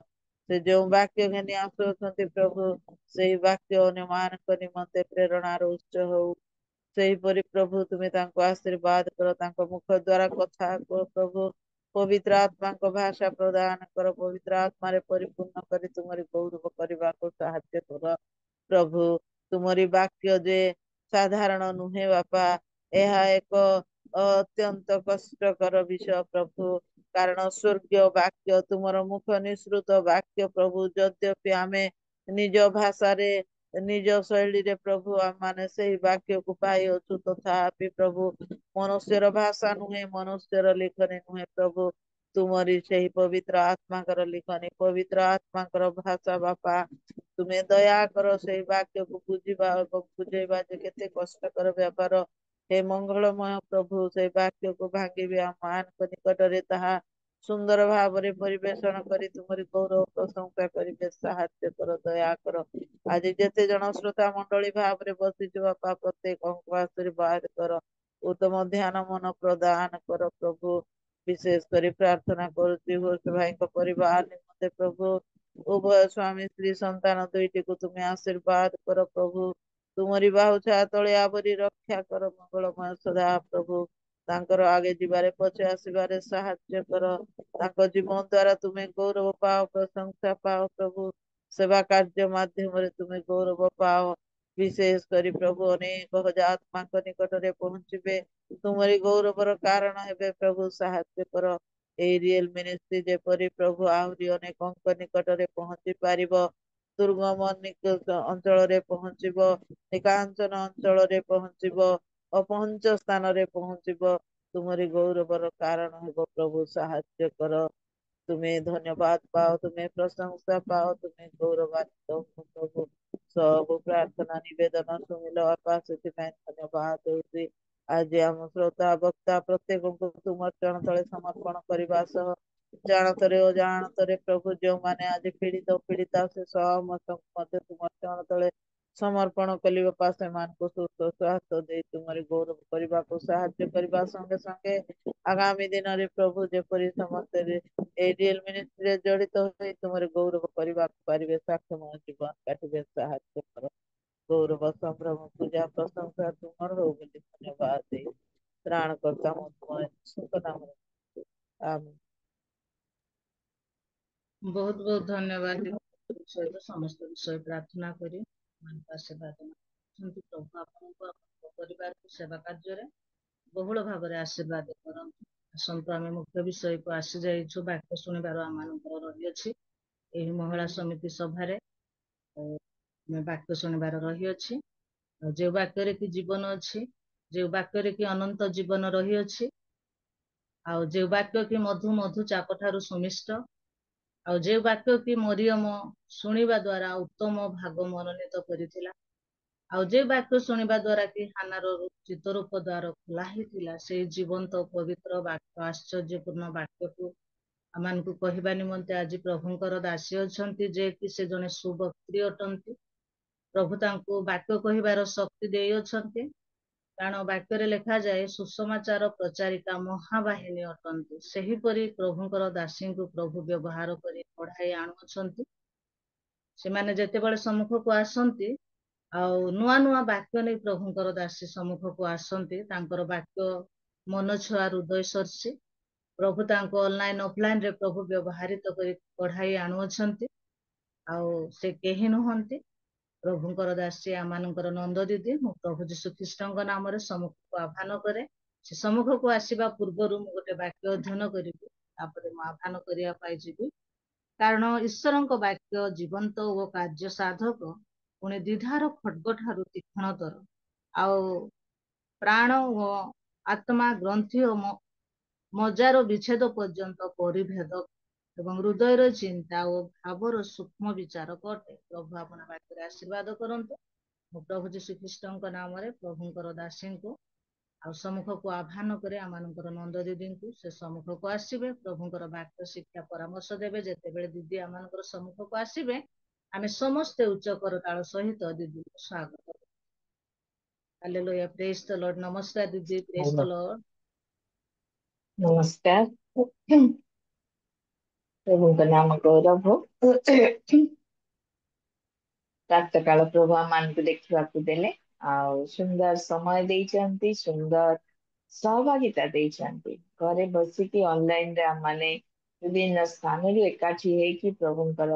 ସେ ଯେଉଁ ବାକ୍ୟ ଘେନି ଆସୁଅଛନ୍ତି ପ୍ରଭୁ, ସେଇ ବାକ୍ୟ ଅନ୍ୟମାନଙ୍କ ନିମନ୍ତେ ପ୍ରେରଣାର ଉତ୍ସ ହଉ। ସେହିପରି ପ୍ରଭୁ ତୁମେ ତାଙ୍କୁ ଆଶୀର୍ବାଦ କର। ତାଙ୍କ ମୁଖ ଦ୍ଵାରା କଥା କୁହ ପ୍ରଭୁ। ପବିତ୍ର ଆତ୍ମାଙ୍କ ଭାଷା ପ୍ରଦାନ କର। ପବିତ୍ର ଆତ୍ମାରେ ପରିପୂର୍ଣ୍ଣ କରି ତୁମରି ଗୌରବ କରିବାକୁ ସାହାଯ୍ୟ କର ପ୍ରଭୁ। ତୁମରି ବାକ୍ୟ ଯେ ସାଧାରଣ ନୁହେଁ ବାପା, ଏହା ଏକ ଅତ୍ୟନ୍ତ କଷ୍ଟକର ବିଷୟ ପ୍ରଭୁ। କାରଣ ସ୍ୱର୍ଗୀୟ ବାକ୍ୟ, ତୁମର ମୁଖ ନିଃସୃତ ବାକ୍ୟ ପ୍ରଭୁ, ଯଦ୍ୟପି ଆମେ ନିଜ ଭାଷାରେ ନିଜ ଶୈଳୀରେ ପ୍ରଭୁ ଆମମାନେ ସେଇ ବାକ୍ୟକୁ ପାଇଅଛୁ, ତଥାପି ପ୍ରଭୁ ମନୁଷ୍ୟର ଭାଷା ନୁହେଁ, ମନୁଷ୍ୟର ଲେଖନୀ ନୁହେଁ ପ୍ରଭୁ, ତୁମରି ସେହି ପବିତ୍ର ଆତ୍ମାଙ୍କର ଲିଖନୀ, ପବିତ୍ର ଆତ୍ମାଙ୍କର ଭାଷା ବାପା। ତୁମେ ଦୟା କର ସେଇ ବାକ୍ୟକୁ ବୁଝିବା ଏବଂ ବୁଝେଇବା ଯେ କେତେ କଷ୍ଟକର ବ୍ୟାପାର। ହେ ମଙ୍ଗଳମୟ ପ୍ରଭୁ, ସେଇ ବାକ୍ୟକୁ ଭାଙ୍ଗିବେ ଆମ ମାନଙ୍କ ନିକଟରେ ତାହା ସୁନ୍ଦର ଭାବରେ ପରିବେଷଣ କରି ତୁମରି ଗୌରବ ପ୍ରଶଂସା କରିବେ ସାହାଯ୍ୟ କର, ଦୟା କର। ଆଜି ଯେତେ ଜଣ ଶ୍ରୋତା ମଣ୍ଡଳୀ ଭାବରେ ବସିଛୁ ବାପା, ପ୍ରତ୍ୟେକଙ୍କୁ ଆଶୀର୍ବାଦ କର। ଉତ୍ତମ ଧ୍ୟାନ ମନ ପ୍ରଦାନ କର ପ୍ରଭୁ। ବିଶେଷ କରି ପ୍ରାର୍ଥନା କରୁଛି ହୋଷ୍ଟ ଭାଇଙ୍କ ପରିବାର ନିମନ୍ତେ ପ୍ରଭୁ। ଉଭୟ ସ୍ୱାମୀ ସ୍ତ୍ରୀ ସନ୍ତାନ ଦୁଇଟିକୁ ତୁମେ ଆଶୀର୍ବାଦ କର ପ୍ରଭୁ। ତୁମରି ବାହୁ ଛାୟା ତଳେ ଆବରି ରକ୍ଷା କର ମଙ୍ଗଳମୟ ସଦା ପ୍ରଭୁ। ତାଙ୍କର ଆଗେ ଯିବାରେ ପଛେ ଆସିବାରେ ସାହାଯ୍ୟ କର। ତାଙ୍କ ଜୀବନ ଦ୍ଵାରା ତୁମେ ଗୌରବ ପାଅ, ପ୍ରଶଂସା ପାଅ ପ୍ରଭୁ। ସେବା କାର୍ଯ୍ୟ ମାଧ୍ୟମରେ ତୁମେ ଗୌରବ ପାଅ। ବିଶେଷ କରି ପ୍ରଭୁ ଅନେକ ହଜାର ଆତ୍ମାଙ୍କ ନିକଟରେ ପହଞ୍ଚିବେ, ତୁମରି ଗୌରବର କାରଣ ହେବେ ପ୍ରଭୁ, ସାହାଯ୍ୟ କର। ଏଇ ରିଏଲ ମିନିଷ୍ଟ୍ରି ଯେପରି ପ୍ରଭୁ ଆହୁରି ଅନେକଙ୍କ ନିକଟରେ ପହଞ୍ଚି ପାରିବ, ଦୁର୍ଗମ ଅଞ୍ଚଳରେ ପହଞ୍ଚିବ, ନିକାଞ୍ଚନ ଅଞ୍ଚଳରେ ପହଞ୍ଚିବ, ଅପହଞ୍ଚ ସ୍ଥାନରେ ପହଞ୍ଚିବ, ତୁମରି ଗୌରବର କାରଣ ହେବ ପ୍ରଭୁ, ସାହାଯ୍ୟ କର। तुम्हें धन्यवाद पाओ, तुम्हें प्रशंसा पाओ, तुम्हें गौरवान्वित हो प्रभु। सब प्रार्थना निवेदन शुणिल बापा, से धन्यवाद दौची। आज आम श्रोता वक्ता प्रत्येक को तुम चरण तले समर्पण करने सह जानतरे अजाणतरे प्रभु जो माने आज पीड़ित पीड़िता से समस्त तुम चरण तले समर्पण कली बापा, से सुस्थ स्वास्थ्य दे तुमरी गौरव करने को साहाय्य करने संगे संगे आगामी दिन रे प्रभु जेपरी समस्त रियल मिनिस्ट्री जड़ित हो तुमरे गौरव करने पारे सक्षम जीवन काटे साहाय्य कर। गौरव संभ्रम पूजा प्रशंसा तुमर हो बोली धन्यवाद दे त्राण करता हूँ तुम्हारे सुख नाम आमीन। बहुत बहुत धन्यवाद सहित समस्त विषय प्रार्थना करी आशीर्वाद प्रभु आपको परिवार को सेवा कार्य बहुल भाव में आशीर्वाद करंतु। आसतु आम मुख्य विषय को आसी जाइछु वाक्य शुणिबार आम रही अछि एही महिला समिति सभारे वाक्य शुणिबार रही अछि जो वाक्य कि जीवन अच्छी जो वाक्य कि अनंत जीवन रही अछि आउ जो वाक्य कि मधु मधु चाप ठारू सुमिष्ट आउ जे वाक्य कि मरियम शुणिबा द्वारा उत्तम भाग मनोनीत करिथिला आउ जे वाक्य शुणिबा द्वारा कि हानार चित्तरूप द्वार खोला हिथिला से जीवंत पवित्र वाक्य आश्चर्यपूर्ण वाक्य को आमान को कहबा निमंते आज प्रभुंकर दासी अछंती जे कि से जने सुवक्त्री अटंती। प्रभु तांको वाक्य कहिबार शक्ति देई अछंती कारण वाक्य लिखा जाए सुसमाचार प्रचारिका महाबाहिनी अटंती। सेहीपरि प्रभुंकर दासी को प्रभु व्यवहार करी पढ़ाई आणुछंती। सेमाने जेतेबेले सम्मुख को आसंती आउ नुआ नुआ वाक्य नहीं प्रभुंकर दासी सम्मुख को आसंती तांकर वाक्य मन छुआ हृदय सरसी प्रभु तांको ऑनलाइन ऑफलाइन रे प्रभु व्यवहारित करी पढ़ाई आणुछंती आउ से केही नुहंती प्रभुंकर दासी आमानकर नंद दीदी मु प्रभु जीशु ख्रीष्टଙ୍କ नामରେ ସମ୍ମୁଖକୁ ଆହ୍ୱାନ କରେ ସେ ସମ୍ମୁଖକୁ ଆସିବା ପୂର୍ବରୁ ମୁଁ ଗୋଟେ ବାକ୍ୟ ଅଧ୍ୟୟନ କରିବି ତାପରେ ମୁଁ ଆହ୍ୱାନ କରିବା ପାଇଁ ଯିବି କାରଣ ଈଶ୍ୱରଙ୍କ ବାକ୍ୟ ଜୀବନ୍ତ ଓ କାର୍ଯ୍ୟ ସାଧକ ପୁଣି ଦ୍ୱିଧାର ଖड्ग ଠାରୁ ତୀକ୍ଷ୍ଣତର ଆଉ ପ୍ରାଣ ଓ ଆତ୍ମା ଗ୍ରନ୍ଥି ଓ ମଜାର ବିଚ୍ଛେଦ ପର୍ଯ୍ୟନ୍ତ ପରିଭେଦ ଏବଂ ହୃଦୟର ଚିନ୍ତା ଓ ଭାବର ସୂକ୍ଷ୍ମ ବିଚାରକ ଅଟେ। ପ୍ରଭୁ ଆପଣ ବାକ୍ୟରେ ଆଶୀର୍ବାଦ କରନ୍ତୁ। ମୁଁ ପ୍ରଭୁ ଯୀଶୁ ଖ୍ରୀଷ୍ଟଙ୍କ ନାମରେ ପ୍ରଭୁଙ୍କର ଦାସୀଙ୍କୁ ଆଉ ସମ୍ମୁଖକୁ ଆହ୍ୱାନ କରି ଆମମାନଙ୍କର ନନ୍ଦ ଦିଦିଙ୍କୁ ସେ ସମ୍ମୁଖକୁ ଆସିବେ ପ୍ରଭୁଙ୍କର ବାକ୍ୟ ଶିକ୍ଷା ପରାମର୍ଶ ଦେବେ। ଯେତେବେଳେ ଦିଦି ଆମମାନଙ୍କର ସମ୍ମୁଖକୁ ଆସିବେ ଆମେ ସମସ୍ତେ ଉଚ୍ଚ କରତାଳ ସହିତ ଦିଦିଙ୍କୁ ସ୍ୱାଗତ କରୁ। ହାଲେଲୁୟା, ପ୍ରେଜ୍ ଦ ଲର୍ଡ। ନମସ୍କାର ଦିଦି, ପ୍ରେଜ୍ ଦ ଲର୍ଡ। नमस्कार। प्रभुଙ୍କ नाम गौरव हो। प्रातः काल प्रभु आମାନଙ୍କୁ ଦେଖିବାକୁ ଦେଲେ ଆଉ ସୁନ୍ଦର ସମୟ ଦେଇଛନ୍ତି, ସୁନ୍ଦର ସହଭାଗିତା ଦେଇଛନ୍ତି। ଘରେ ବସିକି ଅନଲାଇନ ରେ ଆମମାନେ ବିଭିନ୍ନ ସ୍ଥାନରୁ ଏକାଠି ହେଇକି ପ୍ରଭୁଙ୍କର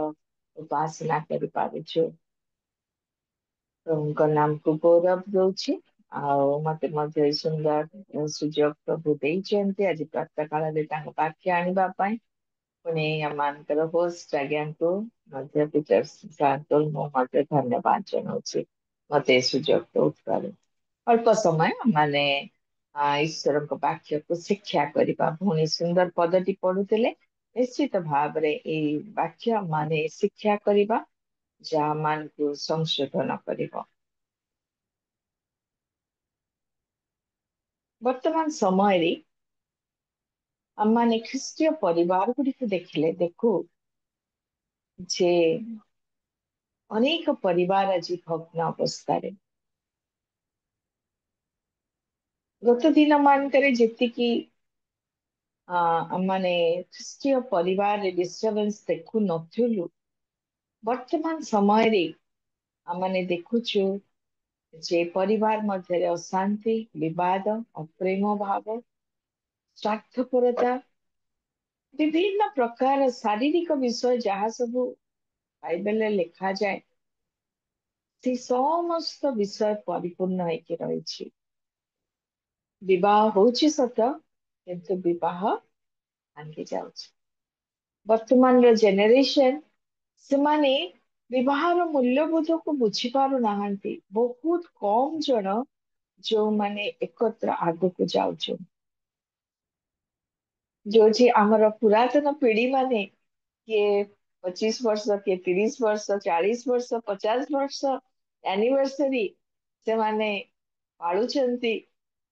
ଉପାସନା କରିପାରୁଛୁ। ପ୍ରଭୁଙ୍କ ନାମକୁ ଗୌରବ ଦଉଛି ଆଉ ମତେ ମଧ୍ୟ ଏଇ ସୁନ୍ଦର ସୁଯୋଗ ପ୍ରଭୁ ଦେଇଛନ୍ତି ଆଜି ପ୍ରାତଃ କାଳରେ ତାଙ୍କ ପାଖେ ଆଣିବା ପାଇଁ। ପୁଣି ଆମମାନଙ୍କର ହୋଷ୍ଟ ଆଜ୍ଞାଙ୍କୁ ମଧ୍ୟ ପିଟର ସାର୍ଙ୍କୁ ମୁଁ ମଧ୍ୟ ଧନ୍ୟବାଦ ଜଣାଉଛି ମତେ ଏ ସୁଯୋଗ ଦଉଥିବାରୁ। ଅଳ୍ପ ସମୟ ମାନେ ଈଶ୍ୱରଙ୍କ ବାକ୍ୟକୁ ଶିକ୍ଷା କରିବା। ପୁଣି ସୁନ୍ଦର ପଦଟି ପଢୁଥିଲେ। ନିଶ୍ଚିତ ଭାବରେ ଏଇ ବାକ୍ୟ ମାନେ ଶିକ୍ଷା କରିବା ଯାହା ମାନଙ୍କୁ ସଂଶୋଧନ କରିବ। ବର୍ତ୍ତମାନ ସମୟରେ ଆମମାନେ ଖ୍ରୀଷ୍ଟୀୟ ପରିବାର ଗୁଡିକୁ ଦେଖିଲେ ଦେଖୁ ଯେ ଅନେକ ପରିବାର ଆଜି ଭଗ୍ନ ଅବସ୍ଥାରେ। ଗତ ଦିନ ମାନଙ୍କରେ ଯେତିକି ଆମମାନେ ଖ୍ରୀଷ୍ଟୀୟ ପରିବାରରେ ଡିଷ୍ଟର୍ବାନ୍ସ ଦେଖୁ ନଥିଲୁ, ବର୍ତ୍ତମାନ ସମୟରେ ଆମମାନେ ଦେଖୁଛୁ ଯେ ପରିବାର ମଧ୍ୟରେ ଅଶାନ୍ତି, ବିବାଦ, ଅପ୍ରେମ ଭାବ, ସ୍ୱାର୍ଥପରତା, ବିଭିନ୍ନ ପ୍ରକାର ଶାରୀରିକ ବିଷୟ ଯାହା ସବୁ ବାଇବେଲରେ ଲେଖାଯାଏ ସେ ସମସ୍ତ ବିଷୟ ପରିପୂର୍ଣ୍ଣ ହେଇକି ରହିଛି। ବିବାହ ହଉଛି ସତ, କିନ୍ତୁ ବିବାହ ଭାଙ୍ଗି ଯାଉଛି। ବର୍ତ୍ତମାନର ଜେନେରେସନ ସେମାନେ ବିବାହର ମୂଲ୍ୟବୋଧକୁ ବୁଝିପାରୁନାହାନ୍ତି। ବହୁତ କମ ଜଣ ଯୋଉମାନେ ଏକତ୍ର ଆଗକୁ ଯାଉଛନ୍ତି। ଯୋଉଠି ଆମର ପୁରାତନ ପିଢି ମାନେ କିଏ 25 ବର୍ଷ, କିଏ 30 ବର୍ଷ, 40 ବର୍ଷ, 50 ବର୍ଷ ଆନିଭର୍ସରୀ ସେମାନେ ପାଳୁଛନ୍ତି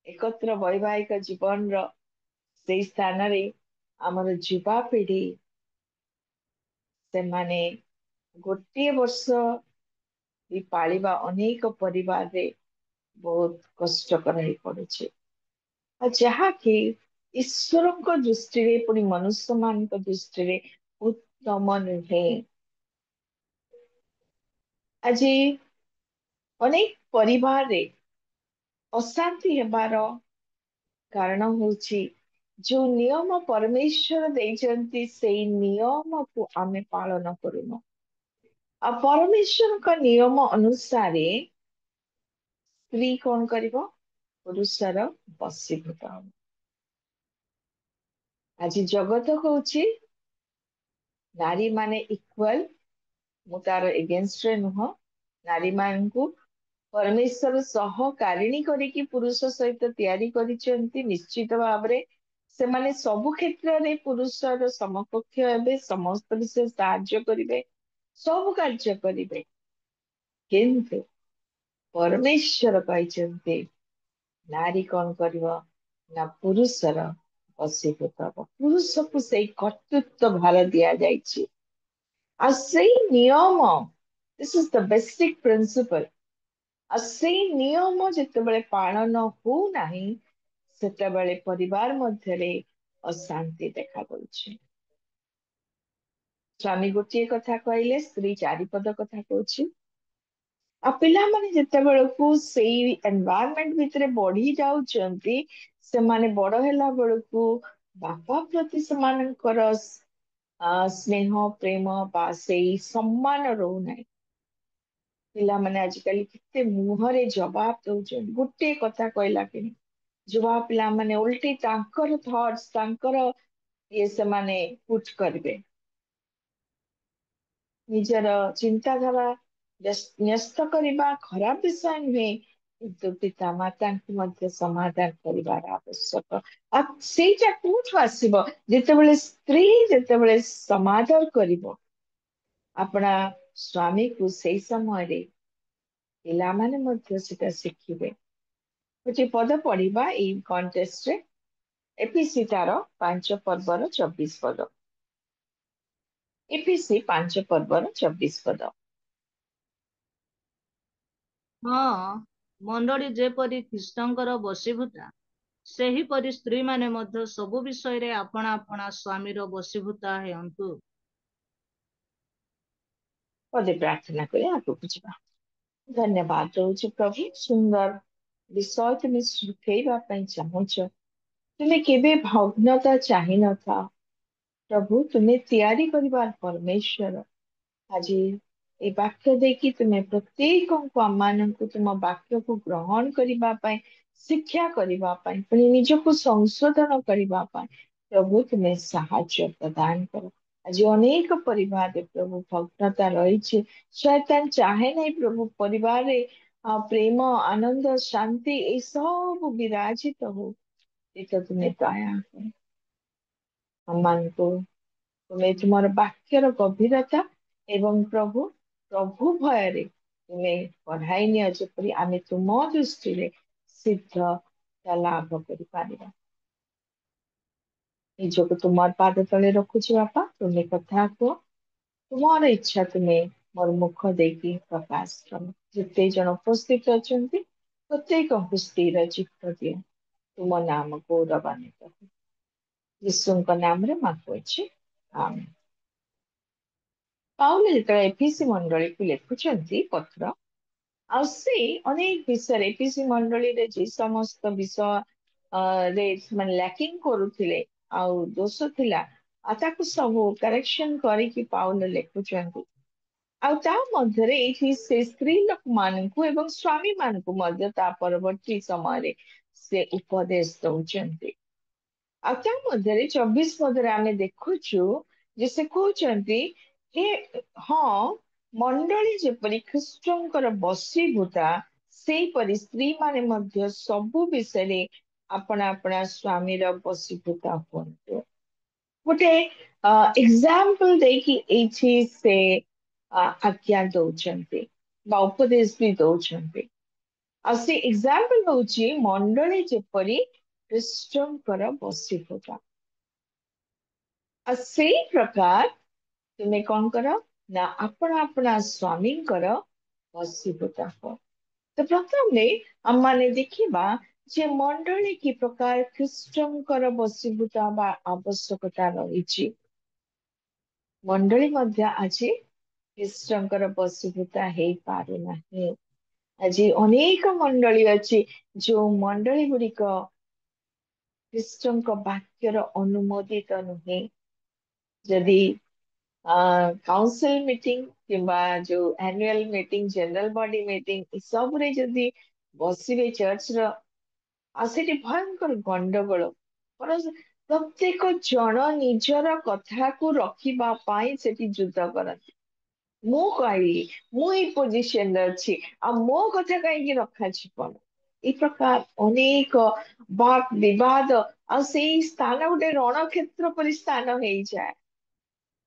ଏକତ୍ର ବୈବାହିକ ଜୀବନର। ସେଇ ସ୍ଥାନରେ ଆମର ଯୁବାପିଢି ସେମାନେ ଗୋଟିଏ ବର୍ଷ ବି ପାଳିବା ଅନେକ ପରିବାରରେ ବହୁତ କଷ୍ଟକର ହେଇ ପଡୁଛି, ଆଉ ଯାହାକି ଈଶ୍ୱରଙ୍କ ଦୃଷ୍ଟିରେ ପୁଣି ମନୁଷ୍ୟମାନଙ୍କ ଦୃଷ୍ଟିରେ ଉତ୍ତମ ନୁହେଁ। ଆଜି ଅନେକ ପରିବାରରେ ଅଶାନ୍ତି ହେବାର କାରଣ ହଉଛି ଯୋଉ ନିୟମ ପରମେଶ୍ୱର ଦେଇଛନ୍ତି ସେଇ ନିୟମକୁ ଆମେ ପାଳନ କରୁନୁ। ଆଉ ପରମେଶ୍ୱରଙ୍କ ନିୟମ ଅନୁସାରେ ସ୍ତ୍ରୀ କଣ କରିବ? ପୁରୁଷର ବଶୀଭୂତ ହବ। ଆଜି ଜଗତ କହୁଛି ନାରୀ ମାନେ ଇକ୍ୱାଲ, ମୁଁ ତାର ଏଗେନଷ୍ଟରେ ନୁହଁ। ନାରୀ ମାନଙ୍କୁ ପରମେଶ୍ୱର ସହକାରିଣୀ କରିକି ପୁରୁଷ ସହିତ ତିଆରି କରିଛନ୍ତି। ନିଶ୍ଚିତ ଭାବରେ ସେମାନେ ସବୁ କ୍ଷେତ୍ରରେ ପୁରୁଷର ସମକକ୍ଷ ହେବେ, ସମସ୍ତ ବିଷୟ ସାହାଯ୍ୟ କରିବେ, ସବୁ କାର୍ଯ୍ୟ କରିବେ। କିନ୍ତୁ ପରମେଶ୍ୱର କହିଛନ୍ତି ନାରୀ କଣ କରିବ ନା ପୁରୁଷର ବଶୀଭୂତ ହବ। ପୁରୁଷକୁ ସେଇ କର୍ତ୍ତୃତ୍ୱ ଭାର ଦିଆଯାଇଛି। ଆଉ ସେଇ ନିୟମ, this is the basic principal. ଆଉ ସେଇ ନିୟମ ଯେତେବେଳେ ପାଳନ ହଉନାହିଁ ସେତେବେଳେ ପରିବାର ମଧ୍ୟରେ ଅଶାନ୍ତି ଦେଖା ଦଉଛି। ସ୍ୱାମୀ ଗୋଟିଏ କଥା କହିଲେ ସ୍ତ୍ରୀ ଚାରିପଦ କଥା କହୁଛି। ଆଉ ପିଲାମାନେ ଯେତେବେଳକୁ ସେଇ ଏନଭାୟରମେଣ୍ଟ ଭିତରେ ବଢି ଯାଉଛନ୍ତି, ସେମାନେ ବଡ ହେଲା ବେଳକୁ ବାପା ପ୍ରତି ସେମାନଙ୍କର ସ୍ନେହ ପ୍ରେମ ବା ସେଇ ସମ୍ମାନ ରହୁନାହିଁ। ପିଲାମାନେ ଆଜିକାଲି କେତେ ମୁହଁରେ ଜବାବ ଦଉଛନ୍ତି, ଗୋଟେ କଥା କହିଲା କିଣି ଯୁବା ପିଲାମାନେ ଓଲଟି ତାଙ୍କର ଥଟ୍ସ, ତାଙ୍କର ସେମାନେ ପୁଟ୍ କରିବେ। ନିଜର ଚିନ୍ତାଧାରା ନ୍ୟସ୍ତ କରିବା ଖରାପ ବିଷୟ ନୁହେଁ, କିନ୍ତୁ ପିତା ମାତାଙ୍କୁ ମଧ୍ୟ ସମାଧାନ କରିବାର ଆବଶ୍ୟକ। ଆଉ ସେଇଟା କୋଉଠୁ ଆସିବ? ଯେତେବେଳେ ସ୍ତ୍ରୀ ଯେତେବେଳେ ସମାଧାନ କରିବ ଆପଣା ସ୍ୱାମୀକୁ, ସେଇ ସମୟରେ ପିଲାମାନେ ମଧ୍ୟ ସେଟା ଶିଖିବେ। ଗୋଟେ ପଦ ପଢିବା ଏଇ କଣ୍ଟେକ୍ସଟରେ, ଏପିସି ତାର 5 ପର୍ବର 24 ପଦ। ଏପିସି 5 ପର୍ବର 24 ପଦ। ହଁ, ମଣ୍ଡଳୀ ଯେପରି ଖ୍ରୀଷ୍ଟଙ୍କର ବଶୀଭୂତା, ସେହିପରି ସ୍ତ୍ରୀମାନେ ମଧ୍ୟ ସବୁ ବିଷୟରେ ଆପଣା ଆପଣା ସ୍ୱାମୀର ବଶୀଭୂତା ହେଅନ୍ତୁ। ପଦେ ପ୍ରାର୍ଥନା କରି ଆଗକୁ ଯିବା। ଧନ୍ୟବାଦ ଦଉଛି ପ୍ରଭୁ, ସୁନ୍ଦର ବିଷୟ ତୁମେ ଶିଖେଇବା ପାଇଁ ଚାହୁଁଛ। ତୁମେ କେବେ ଭଗ୍ନତା ଚାହିଁନଥାଅ ପ୍ରଭୁ, ତୁମେ ତିଆରି କରିବାର ପରମେଶ୍ୱର। ଆଜି ଏ ବାକ୍ୟ ଦେଇକି ତୁମେ ପ୍ରତ୍ୟେକଙ୍କୁ ଆମମାନଙ୍କୁ ତୁମ ବାକ୍ୟକୁ ଗ୍ରହଣ କରିବା ପାଇଁ, ଶିକ୍ଷା କରିବା ପାଇଁ, ପୁଣି ନିଜକୁ ସଂଶୋଧନ କରିବା ପାଇଁ ପ୍ରଭୁ ତୁମେ ସାହାଯ୍ୟ ପ୍ରଦାନ କର। ଆଜି ଅନେକ ପରିବାରରେ ପ୍ରଭୁ ଭଗ୍ନତା ରହିଛି। ଶୟତାନ ଚାହେଁ ନାହିଁ ପ୍ରଭୁ ପରିବାରରେ ପ୍ରେମ, ଆନନ୍ଦ, ଶାନ୍ତି ଏଇ ସବୁ ବିରାଜିତ ହଉ। ଏଟା ତୁମେ ଦୟା କର ଆମମାନଙ୍କୁ। ତୁମେ ତୁମର ବାକ୍ୟର ଗଭୀରତା ଏବଂ ପ୍ରଭୁ ଭୟରେ ତୁମେ ପଢାଇ ନିଅ, ଯେପରି ଆମେ ତୁମ ଦୃଷ୍ଟିରେ ସିଦ୍ଧତା ଲାଭ କରିପାରିବା। ନିଜକୁ ତୁମର ପାଦ ତଳେ ରଖୁଛି ବାପା, ତୁମେ କଥା କୁହ। ତୁମର ଇଚ୍ଛା ତୁମେ ମୋର ମୁଖ ଦେଇକି ପ୍ରକାଶ କର। ଯେତେ ଜଣ ଉପସ୍ଥିତ ଅଛନ୍ତି ପ୍ରତ୍ୟେକଙ୍କୁ ସ୍ଥିର ଚିତ୍ତ ଦିଅ। ତୁମ ନାମ ଗୌରବାନ୍ୱିତ ହଉ। ଯୀଶୁଙ୍କ ନାମରେ ମାଗୁଅଛି, ଆମେନ୍। ପାଉଲ ଯେତେବେଳେ ଏଫିସି ମଣ୍ଡଳୀକୁ ଲେଖୁଛନ୍ତି ପତ୍ର, ଆଉ ସେ ଅନେକ ବିଷୟରେ ଏଫିସି ମଣ୍ଡଳୀରେ ଯେ ସମସ୍ତ ବିଷୟ ରେ ସେମାନେ ଲ୍ୟାକିଂ କରୁଥିଲେ ଆଉ ଦୋଷ ଥିଲା, ଆଉ ତାକୁ ସବୁ କରେକ୍ସନ କରିକି ପାଉଲ ଲେଖୁଛନ୍ତି। ଆଉ ତା ମଧ୍ୟରେ ଏଇଠି ସେ ସ୍ତ୍ରୀ ଲୋକମାନଙ୍କୁ ଏବଂ ସ୍ୱାମୀ ମାନଙ୍କୁ ମଧ୍ୟ ତା ପରବର୍ତ୍ତୀ ସମୟରେ ସେ ଉପଦେଶ ଦଉଛନ୍ତି। ଆଉ ତା ମଧ୍ୟରେ 24 ପଦରେ ଆମେ ଦେଖୁଛୁ ଯେ ସେ କହୁଛନ୍ତି ହେ ହଁ, ମଣ୍ଡଳୀ ଯେପରି ଖ୍ରୀଷ୍ଟଙ୍କର ବଶୀଭୂତା, ସେଇପରି ସ୍ତ୍ରୀ ମାନେ ମଧ୍ୟ ସବୁ ବିଷୟରେ ଆପଣା ଆପଣା ସ୍ୱାମୀର ବଶୀଭୂତା ହୁଅନ୍ତୁ। गोटे एग्जाम्पल देखि एठी से आज्ञा दौचंते बा उपदेश भी दौचंते आ से एग्जाम्पल होची मंडली जेपरी ख्रीष्टंकर बसीभूता आ सेई प्रकार तुमे कौन करो ना अपना अपना स्वामी करो बसीभूता हो। तो प्रथमे आम्माने देखिबा जे मंडली की प्रकार ख्रीष्टंकर बसीभूता बा आवश्यकता रहिछि। मंडली मध्य आज ଖ୍ରୀଷ୍ଟଙ୍କର ବଶୀଭୂତା ହେଇପାରୁନାହିଁ। ଆଜି ଅନେକ ମଣ୍ଡଳୀ ଅଛି ଯୋଉ ମଣ୍ଡଳୀ ଗୁଡିକ ଖ୍ରୀଷ୍ଟଙ୍କ ବାକ୍ୟର ଅନୁମୋଦିତ ନୁହେଁ। ଯଦି କାଉନସିଲ ମିଟିଂ କିମ୍ବା ଯୋଉ annual meeting general body meeting ଏସବୁରେ ଯଦି ବସିବେ ଚର୍ଚ୍ଚର ଆଉ ସେଠି ଭୟଙ୍କର ଗଣ୍ଡଗୋଳ ପ୍ରତ୍ୟେକ ଜଣ ନିଜର କଥାକୁ ରଖିବା ପାଇଁ ସେଠି ଯୁଦ୍ଧ କରନ୍ତି। ମୁଁ କହିଲି ମୁଁ ଏଇ ପୋଜିସନରେ ଅଛି ଆଉ ମୋ କଥା କାହିଁକି ରଖାଯିବ এই ପ୍ରକାର ଅନେକ ବାଦ ବିବାଦ ଆଉ ସେଇ ସ୍ଥାନ ଗୋଟେ ରଣକ୍ଷେତ୍ର ପରି ସ୍ଥାନ ହେଇଯାଏ।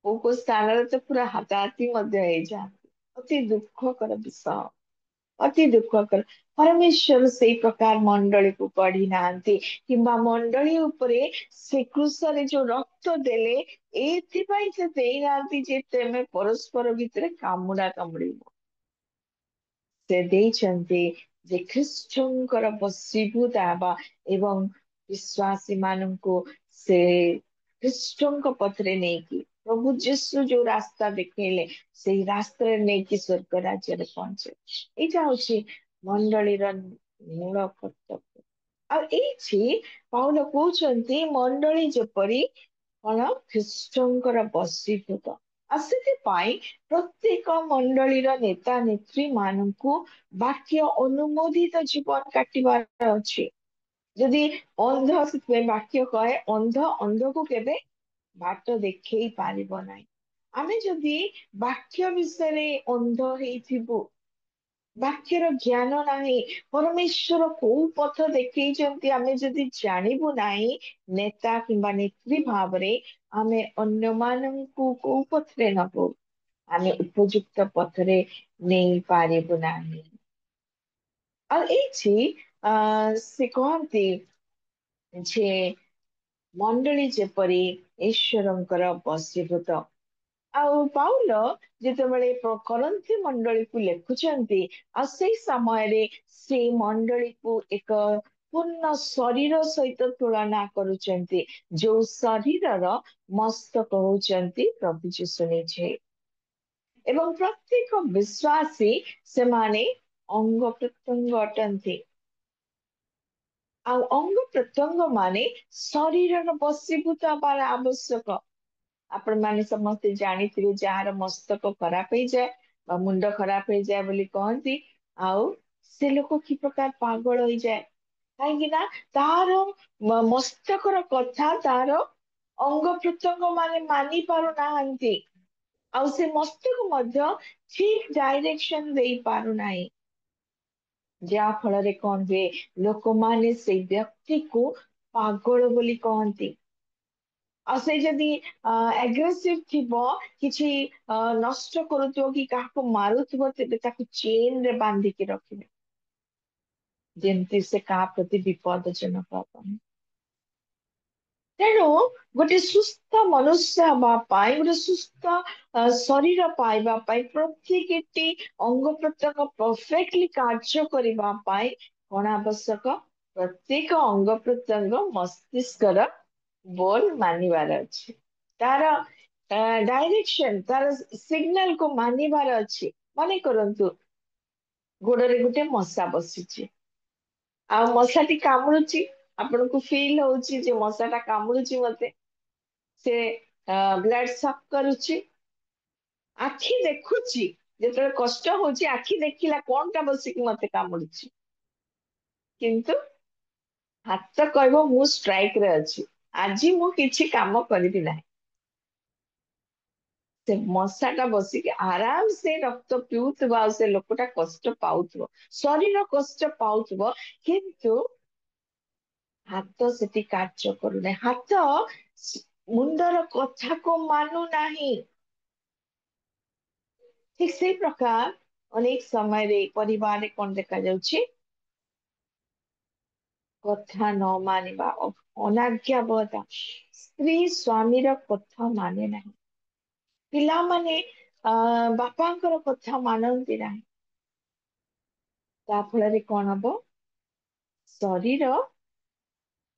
କୋଉ କୋଉ ସ୍ଥାନରେ ତ ପୁରା ହାତାହାତି ମଧ୍ୟ ହେଇଯାଆନ୍ତି। ଅତି ଦୁଃଖକର ବିଷୟ ଅତି ଦୁଃଖକର ପରମେଶ୍ୱର ସେଇ ପ୍ରକାର ମଣ୍ଡଳୀକୁ ଗଢି ନାହାନ୍ତି କିମ୍ବା ମଣ୍ଡଳୀ ଉପରେ ସେ କୃଷରେ ଯୋଉ ରକ୍ତ ଦେଲେ ଏଥିପାଇଁ ସେ ଦେଇନାହାନ୍ତି ଯେ ତେମେ ପରସ୍ପର ଭିତରେ କାମୁଡା କାମୁଡିବ। ସେ ଦେଇଛନ୍ତି ଯେ ଖ୍ରୀଷ୍ଟଙ୍କର ବଶୀଭୂତ ହେବା ଏବଂ ବିଶ୍ୱାସୀ ମାନଙ୍କୁ ସେ ଖ୍ରୀଷ୍ଟଙ୍କ ପଥରେ ନେଇକି ପ୍ରଭୁ ଯୀଶୁ ଯୋଉ ରାସ୍ତା ଦେଖେଇଲେ ସେଇ ରାସ୍ତାରେ ନେଇକି ସ୍ୱର୍ଗ ରାଜ୍ୟରେ ପହଞ୍ଚେ। ଏଇଟା ହଉଛି ମଣ୍ଡଳୀର ମୂଳ କର୍ତ୍ତବ୍ୟ। ଆଉ ଏଇଠି ପାଉଲ କହୁଛନ୍ତି ମଣ୍ଡଳୀ ଯେପରି କଣ ଖ୍ରୀଷ୍ଟଙ୍କର ବଶୀଭୂତ ଆଉ ସେଥିପାଇଁ ପ୍ରତ୍ୟେକ ମଣ୍ଡଳୀର ନେତା ନେତ୍ରୀ ମାନଙ୍କୁ ବାକ୍ୟ ଅନୁମୋଦିତ ଜୀବନ କାଟିବାର ଅଛି। ଯଦି ଅନ୍ଧ ସେଥିପାଇଁ ବାକ୍ୟ କହେ ଅନ୍ଧ ଅନ୍ଧକୁ କେବେ ବାଟ ଦେଖେଇ ପାରିବ ନାହିଁ। ଆମେ ଯଦି ବାକ୍ୟ ବିଷୟରେ ଅନ୍ଧ ହେଇଥିବୁ ବାକ୍ୟର ଜ୍ଞାନ ନାହିଁ ପରମେଶ୍ୱର କୋଉ ପଥ ଦେଖେଇଛନ୍ତି ଆମେ ଯଦି ଜାଣିବୁ ନାହିଁ ନେତା କିମ୍ବା ନେତ୍ରୀ ଭାବରେ ଆମେ ଅନ୍ୟମାନଙ୍କୁ କୋଉ ପଥରେ ନବୁ ଆମେ ଉପଯୁକ୍ତ ପଥରେ ନେଇ ପାରିବୁ ନାହିଁ। ଆଉ ଏଇଠି ସେ କହନ୍ତି ଯେ ମଣ୍ଡଳୀ ଯେପରି ଈଶ୍ୱରଙ୍କର ବଶୀଭୂତ ଆଉ ପାଉଲ ଯେତେବେଳେ କରନ୍ତି ମଣ୍ଡଳୀକୁ ଲେଖୁଛନ୍ତି ଆଉ ସେଇ ସମୟରେ ସେ ମଣ୍ଡଳୀକୁ ଏକ ପୂର୍ଣ୍ଣ ଶରୀର ସହିତ ତୁଳନା କରୁଛନ୍ତି ଯୋଉ ଶରୀରର ମସ୍ତକ ହଉଛନ୍ତି ପ୍ରଭୁ ଯୀଶୁ ନିଜେ ଏବଂ ପ୍ରତ୍ୟେକ ବିଶ୍ୱାସୀ ସେମାନେ ଅଙ୍ଗ ପ୍ରତ୍ୟଙ୍ଗ ଅଟନ୍ତି। ଆଉ ଅଙ୍ଗ ପ୍ରତ୍ୟଙ୍ଗ ମାନେ ଶରୀରର ବଶୀଭୂତ ହେବାର ଆବଶ୍ୟକ। ଆପଣ ମାନେ ସମସ୍ତେ ଜାଣିଥିବେ ଯାହାର ମସ୍ତକ ଖରାପ ହେଇଯାଏ ବା ମୁଣ୍ଡ ଖରାପ ହେଇଯାଏ ବୋଲି କହନ୍ତି ଆଉ ସେ ଲୋକ କି ପ୍ରକାର ପାଗଳ ହେଇଯାଏ କାହିଁକି ନା ତାର ମସ୍ତକର କଥା ତାର ଅଙ୍ଗ ପ୍ରତ୍ୟଙ୍ଗ ମାନେ ମାନି ପାରୁନାହାନ୍ତି ଆଉ ସେ ମସ୍ତକ ମଧ୍ୟ ଠିକ ଡାଇରେକ୍ସନ ଦେଇ ପାରୁନାହିଁ ଯାହା ଫଳରେ କଣ ହୁଏ ଲୋକମାନେ ସେଇ ବ୍ୟକ୍ତିକୁ ପାଗଳ ବୋଲି କହନ୍ତି। ଆଉ ସେ ଯଦି ଆଗ୍ରେସିଭ ଥିବ କିଛି ନଷ୍ଟ କରୁଥିବ କି କାହାକୁ ମାରୁଥିବ ତେବେ ତାକୁ ଚେନ ରେ ବାନ୍ଧିକି ରଖିବେ ଯେମିତି ସେ କାହା ପ୍ରତି ବିପଦଜନକ ହବନି। ତେଣୁ ଗୋଟେ ସୁସ୍ଥ ମନୁଷ୍ୟ ହବା ପାଇଁ ଗୋଟେ ସୁସ୍ଥ ଶରୀର ପାଇବା ପାଇଁ ପ୍ରତ୍ୟେକଟି ଅଙ୍ଗ ପ୍ରତ୍ୟଙ୍ଗ ପରଫେକ୍ଟଲି କାର୍ଯ୍ୟ କରିବା ପାଇଁ କଣ ଆବଶ୍ୟକ ପ୍ରତ୍ୟେକ ଅଙ୍ଗ ପ୍ରତ୍ୟଙ୍ଗ ମସ୍ତିଷ୍କର ବୋଲ ମାନିବାର ଅଛି ତାର ଡାଇରେକ୍ସନ ତାର ସିଗ୍ନାଲ କୁ ମାନିବାର ଅଛି। ମନେ କରନ୍ତୁ ଗୋଡରେ ଗୋଟେ ମଶା ବସିଛି ଆଉ ମଶାଟି କାମୁଡୁଛି ଆପଣଙ୍କୁ ଫିଲ୍ ହଉଛି ଯେ ମଶା ଟା କାମୁଡୁଛି ମତେ ସେ ବ୍ଲଡ ସକ୍ କରୁଛି ଆଖି ଦେଖୁଛି ଯେତେବେଳେ କଷ୍ଟ ହଉଛି ଆଖି ଦେଖିଲା କଣଟା ବସିକି ମତେ କାମୁଡୁଛି କିନ୍ତୁ ହାତ କହିବ ମୁଁ ଷ୍ଟ୍ରାଇକ ରେ ଅଛି ଆଜି ମୁଁ କିଛି କାମ କରିବି ନାହିଁ। ସେ ମଶା ଟା ବସିକି ଆରାମ ସେ ରକ୍ତ ପିଉଥିବ ଆଉ ସେ ଲୋକଟା କଷ୍ଟ ପାଉଥିବ ଶରୀର କଷ୍ଟ ପାଉଥିବ କିନ୍ତୁ ହାତ ସେଠି କାର୍ଯ୍ୟ କରୁନାହିଁ ହାତ ମୁଣ୍ଡର କଥାକୁ ମାନୁନାହିଁ। ଠିକ ସେଇ ପ୍ରକାର ଅନେକ ସମୟରେ ପରିବାରରେ କଣ ଦେଖାଯାଉଛି? କଥା ନ ମାନିବା, ଅନାଜ୍ଞାବହତା। ସ୍ତ୍ରୀ ସ୍ୱାମୀର କଥା ମାନେ ନାହିଁ। ପିଲାମାନେ ବାପାଙ୍କର କଥା ମାନନ୍ତି ନାହିଁ। ତା ଫଳରେ କଣ ହବ? ଶରୀର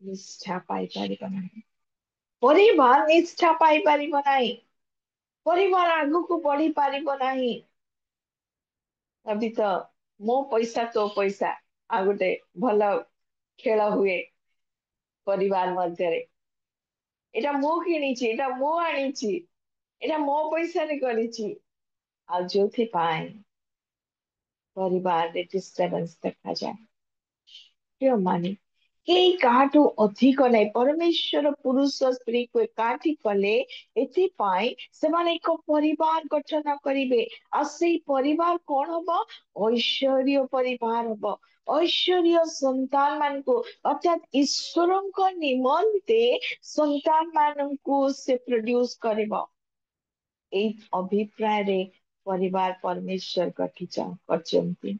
ନିଷ୍ଠା ପାଇପାରିବ ନାହିଁ, ପରିବାର ନିଷ୍ଠା ପାଇପାରିବ ନାହିଁ, ପରିବାର ଆଗକୁ ବଢି ପାରିବ ନାହିଁ। ତ ମୋ ପଇସା ତୋ ପଇସା ଆଉ ଗୋଟେ ଭଲ ଖେଳ ହୁଏ ପରିବାର ମଧ୍ୟରେ। ଏଇଟା ମୁଁ କିଣିଛି, ଏଇଟା ମୁଁ ଆଣିଛି, ଏଇଟା ମୋ ପଇସାରେ କରିଛି। ଆଉ ଯୋଉଥିପାଇଁ ପରିବାରରେ ଡିଷ୍ଟର୍ବାନ୍ସ ଦେଖାଯାଏ। ପ୍ରିୟମାନେ, କେହି କାହାଠୁ ଅଧିକ ନାହିଁ। ପରମେଶ୍ୱର ପୁରୁଷ ସ୍ତ୍ରୀକୁ ଏକାଠି କଲେ ଏଥିପାଇଁ ସେମାନେ ଏକ ପରିବାର ଗଠନ କରିବେ। ଆଉ ସେଇ ପରିବାର କଣ ହବ? ଐଶ୍ୱର୍ଯ୍ୟ ପରିବାର ହବ। ଐଶ୍ୱର୍ଯ୍ୟ ସନ୍ତାନ ମାନଙ୍କୁ, ଅର୍ଥାତ ଈଶ୍ୱରଙ୍କ ନିମନ୍ତେ ସନ୍ତାନ ମାନଙ୍କୁ ସେ ପ୍ରଡ୍ୟୁସ କରିବ। ଏଇ ଅଭିପ୍ରାୟରେ ପରିବାର ପରମେଶ୍ୱର କରିଛନ୍ତି।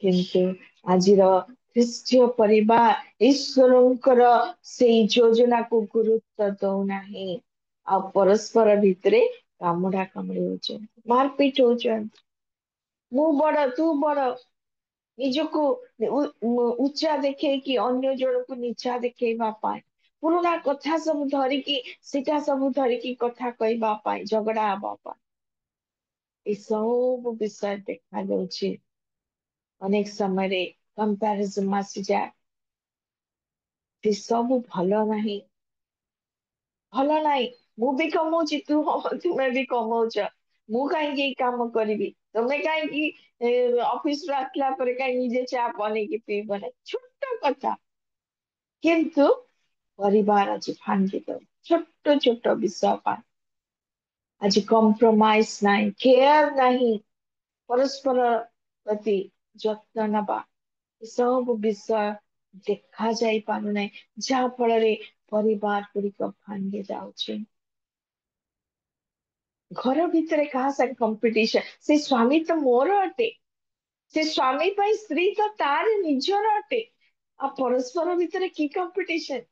କିନ୍ତୁ ଆଜିର ଖ୍ରୀଷ୍ଟୀୟ ପରିବାର ଈଶ୍ୱରଙ୍କର ସେଇ ଯୋଜନାକୁ ଗୁରୁତ୍ୱ ଦଉନାହିଁ। ଆଉ ପରସ୍ପର ଭିତରେ କାମୁଡା କାମୁଡି ହଉଛନ୍ତି, ମାରପିଟ ହଉଛନ୍ତି। ମୁଁ ବଡ ତୁ ବଡ, ନିଜକୁ ଉଚ୍ଚା ଦେଖେଇକି ଅନ୍ୟ ଜଣକୁ ନିଚା ଦେଖେଇବା ପାଇଁ, ପୁରୁଣା କଥା ସବୁ ଧରିକି ସେଟା ସବୁ ଧରିକି କଥା କହିବା ପାଇଁ, ଝଗଡା ହବା ପାଇଁ, ଏସବୁ ବିଷୟ ଦେଖାଯାଉଛି। ଅନେକ ସମୟରେ କମ୍ପାରିଜନ ଆସିଯାଏ। ସେ ସବୁ ଭଲ ନାହିଁ, ଭଲ ନାହିଁ। ମୁଁ ବି କମଉଛି, ତୁମେ ବି କମଉଛ, ମୁଁ କାହିଁକି ଏଇ କାମ କରିବି, ତମେ କାହିଁକି ଅଫିସରୁ ଆସିଲା ପରେ କାହିଁକି ନିଜେ ଚା ବନେଇକି ପିଇବ ନାହିଁ? ଛୋଟ କଥା, କିନ୍ତୁ ପରିବାର ଆଜି ଭାଙ୍ଗି ଦଉ ଛୋଟ ଛୋଟ ବିଷୟ ପାଇଁ। ଆଜି କମ୍ପ୍ରମାଇଜ ନାହିଁ, କେୟାର ନାହିଁ, ପରସ୍ପର ପ୍ରତି ଯତ୍ନ ନବା, ସବୁ ବିଷୟ ଦେଖା ଯାଇ ପାରୁନାହିଁ, ଯାହା ଫଳରେ ପରିବାର ଗୁଡିକ ଭାଙ୍ଗି ଯାଉଛି। ଘର ଭିତରେ କାହା ସାଙ୍ଗେ କମ୍ପିଟିସନ, ସେ ସ୍ଵାମୀ ତ ମୋର ଅଟେ, ସେ ସ୍ଵାମୀ ପାଇଁ ସ୍ତ୍ରୀ ତ ତାର ନିଜର ଅଟେ, ଆଉ ପରସ୍ପର ଭିତରେ କି କମ୍ପିଟିସନ?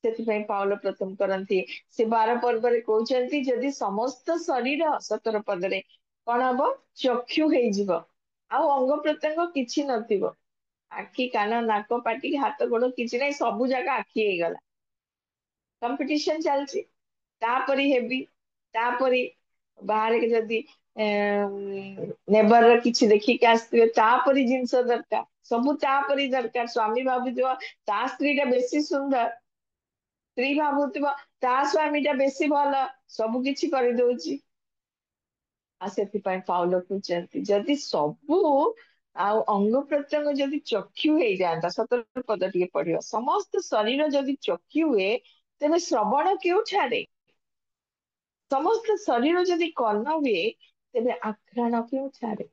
ସେଥିପାଇଁ ପାଉଲ ପ୍ରଥମ କରନ୍ତି ସେ 12 ପର୍ବରେ କହୁଛନ୍ତି, ଯଦି ସମସ୍ତ ଶରୀର 17 ପଦରେ କଣ ହବ? ଚକ୍ଷୁ ହେଇଯିବ, ଆଉ ଅଙ୍ଗ ପ୍ରତ୍ୟଙ୍ଗ କିଛି ନଥିବ, ଆଖି କାନ ନାକ ପାଟି ହାତ ଗୋଡ କିଛି ନାହିଁ, ସବୁ ଜାଗା ଆଖି ହେଇଗଲା, କମ୍ପିଟିସନ ଚାଲିଛି। ତାପରି ହେବି, ତାପରି ବାହାରେ ଯଦି ନେବର କିଛି ଦେଖିକି ଆସିଥିବେ, ତାପରି ଜିନିଷ ଦରକାର, ସବୁ ତାପରି ଦରକାର। ସ୍ଵାମୀ ଭାବୁଥିବ ତା ସ୍ତ୍ରୀ ଟା ବେଶୀ ସୁନ୍ଦର, ସ୍ତ୍ରୀ ଭାବୁଥିବ ତା ସ୍ଵାମୀ ଟା ବେଶୀ ଭଲ, ସବୁ କିଛି କରିଦଉଛି। ଆଉ ସେଥିପାଇଁ ପାଉଲ କହୁଛନ୍ତି, ଯଦି ସବୁ ଆଉ ଅଙ୍ଗ ପ୍ରତ୍ୟଙ୍ଗ ଯଦି ଚକ୍ଷୁ ହେଇଯାଆନ୍ତା, 17 ପଦ ଟିକେ ପଢିବ, ସମସ୍ତ ଶରୀର ଯଦି ଚକ୍ଷୁ ହୁଏ, ତେବେ ଶ୍ରବଣ କେଉଁଠାରେ? ସମସ୍ତ ଶରୀର ଯଦି କର୍ଣ୍ଣ ହୁଏ, ତେବେ ଆଘ୍ରାଣ କେଉଁଠାରେ?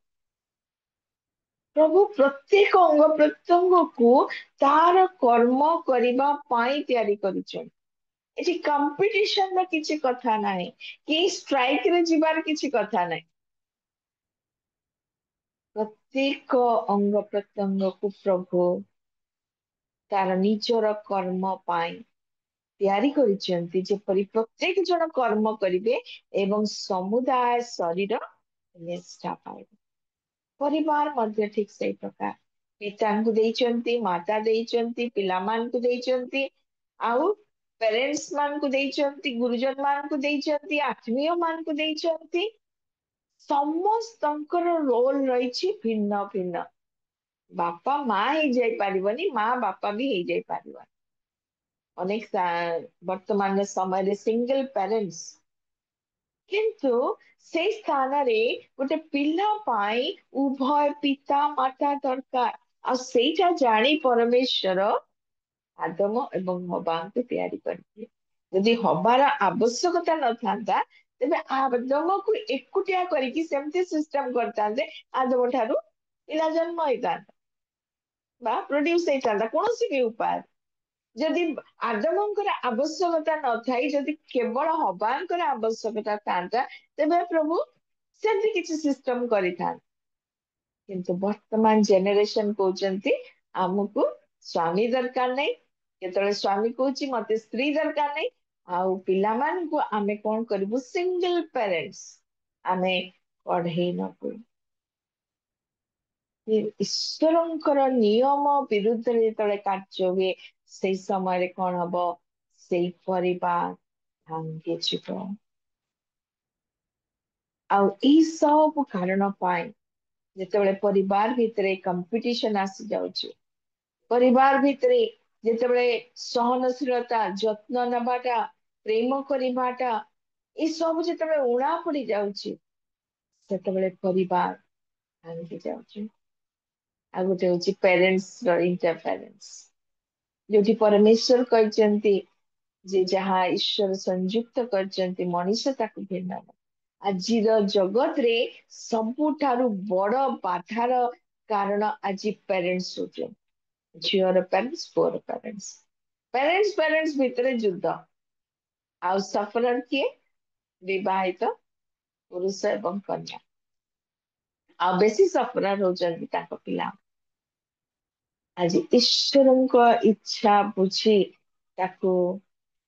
ପ୍ରଭୁ ପ୍ରତ୍ୟେକ ଅଙ୍ଗ ପ୍ରତ୍ୟଙ୍ଗକୁ ତାର କର୍ମ କରିବା ପାଇଁ ତିଆରି କରିଛନ୍ତି। ଏଠି କମ୍ପିଟିସନ ର କିଛି କଥା ନାହିଁ, କି ଷ୍ଟ୍ରାଇକ ରେ ଯିବାର କିଛି କଥା ନାହିଁ। ପ୍ରତ୍ୟେକ ଅଙ୍ଗ ପ୍ରତ୍ୟଙ୍ଗକୁ ପ୍ରଭୁ ତାର ନିଜର କର୍ମ ପାଇଁ ତିଆରି କରିଛନ୍ତି, ଯେପରି ପ୍ରତ୍ୟେକ ଜଣ କର୍ମ କରିବେ ଏବଂ ସମୁଦାୟ ଶରୀର ନିଷ୍ଠା ପାଇବେ। ପରିବାର ମଧ୍ୟ ଠିକ ସେଇ ପ୍ରକାର, ପିତାଙ୍କୁ ଦେଇଛନ୍ତି, ମାତା ଦେଇଛନ୍ତି, ପିଲାମାନଙ୍କୁ ଦେଇଛନ୍ତି, ଆଉ ପ୍ୟାରେଣ୍ଟସ୍ ମାନଙ୍କୁ ଦେଇଛନ୍ତି, ଗୁରୁଜନ ମାନଙ୍କୁ ଦେଇଛନ୍ତି, ଆତ୍ମୀୟ ମାନଙ୍କୁ ଦେଇଛନ୍ତି। ସମସ୍ତଙ୍କର ରୋଲ ରହିଛି ଭିନ୍ନ ଭିନ୍ନ। ବାପା ମା ହେଇଯାଇ ପାରିବନି, ମା ବାପା ବି ହେଇଯାଇ ପାରିବନି। ଅନେକ ବର୍ତ୍ତମାନ ସମୟରେ ସିଙ୍ଗଲ ପ୍ୟାରେଣ୍ଟସ୍, କିନ୍ତୁ ସେଇ ସ୍ଥାନରେ ଗୋଟେ ପିଲା ପାଇଁ ଉଭୟ ପିତା ମାତା ଦରକାର। ଆଉ ସେଇଟା ଜାଣି ପରମେଶ୍ୱର ଆଦମ ଏବଂ ହବାଙ୍କୁ ତିଆରି କରିଥିଲେ। ଯଦି ହବାର ଆବଶ୍ୟକତା ନଥାନ୍ତା, ତେବେ ଆଦମକୁ ଏକୁଟିଆ କରିକି ସେମିତି ସିଷ୍ଟମ କରିଥାନ୍ତେ, ଆଦମ ଠାରୁ ପିଲା ଜନ୍ମ ହେଇଥାନ୍ତା ବା ପ୍ରଡ୍ୟୁସ ହେଇଥାନ୍ତା କୌଣସି ବି ଉପାୟ। ଯଦି ଆଦମଙ୍କର ଆବଶ୍ୟକତା ନଥାଇ ଯଦି କେବଳ ହବାଙ୍କର ଆବଶ୍ୟକତା ଥାନ୍ତା, ତେବେ ପ୍ରଭୁ ସେମିତି କିଛି ସିଷ୍ଟମ କରିଥାନ୍ତେ। କିନ୍ତୁ ବର୍ତ୍ତମାନ ଜେନେରେସନ କହୁଛନ୍ତି ଆମକୁ ସ୍ୱାମୀ ଦରକାର ନାହିଁ, କେତେବେଳେ ସ୍ୱାମୀ କହୁଛି ମତେ ସ୍ତ୍ରୀ ଦରକାର ନାହିଁ, ଆଉ ପିଲାମାନଙ୍କୁ ଆମେ କଣ କରିବୁ, ସିଙ୍ଗଲ ପ୍ୟାରେଣ୍ଟସ ଆମେ ପଢେଇ ନବୁ। ଈଶ୍ୱରଙ୍କର ନିୟମ ବିରୁଦ୍ଧରେ ଯେତେବେଳେ କାର୍ଯ୍ୟ ହୁଏ, ସେଇ ସମୟରେ କଣ ହବ, ସେଇ ପରିବାର ଭାଙ୍ଗିଯିବ। ଆଉ ଏଇ ସବୁ କାରଣ ପାଇଁ ଯେତେବେଳେ ପରିବାର ଭିତରେ କମ୍ପିଟିସନ ଆସି ଯାଉଛି, ପରିବାର ଭିତରେ ଯେତେବେଳେ ସହନଶୀଳତା, ଯତ୍ନ ନେବାଟା, ପ୍ରେମ କରିବାଟା, ଏସବୁ ଯେତେବେଳେ ଉଣା ପଡି ଯାଉଛି, ସେତେବେଳେ ପରିବାର ଭାଙ୍ଗି ଯାଉଛି। ଆଉ ଗୋଟେ ହଉଛି ପ୍ୟାରେଣ୍ଟସ ର ଇଣ୍ଟରଫେରେନ୍ସ, ଯୋଉଠି ପରମେଶ୍ୱର କହିଛନ୍ତି ଯେ ଯାହା ଈଶ୍ୱର ସଂଯୁକ୍ତ କରିଛନ୍ତି ମଣିଷ ତାକୁ ଭିନ୍ନ ନ। ଆଜିର ଜଗତରେ ସବୁଠାରୁ ବଡ ବାଧାର କାରଣ ଆଜି ପ୍ୟାରେଣ୍ଟସ ହଉଛନ୍ତି, ଝିଅର ପ୍ୟାରେଣ୍ଟସ, ପୁଅର ପ୍ୟାରେଣ୍ଟସ। ପ୍ୟାରେଣ୍ଟସ ପ୍ୟାରେଣ୍ଟସ ଭିତରେ ଯୁଦ୍ଧ, ଆଉ ସଫରର କିଏ, ବିବାହିତ ପୁରୁଷ ଏବଂ କନ୍ୟା। ଆଉ ବେଶୀ ସଫରର ହଉଛନ୍ତି ତାଙ୍କ ପିଲା। ଆଜି ଈଶ୍ୱରଙ୍କ ଇଚ୍ଛା ବୁଝି ତାକୁ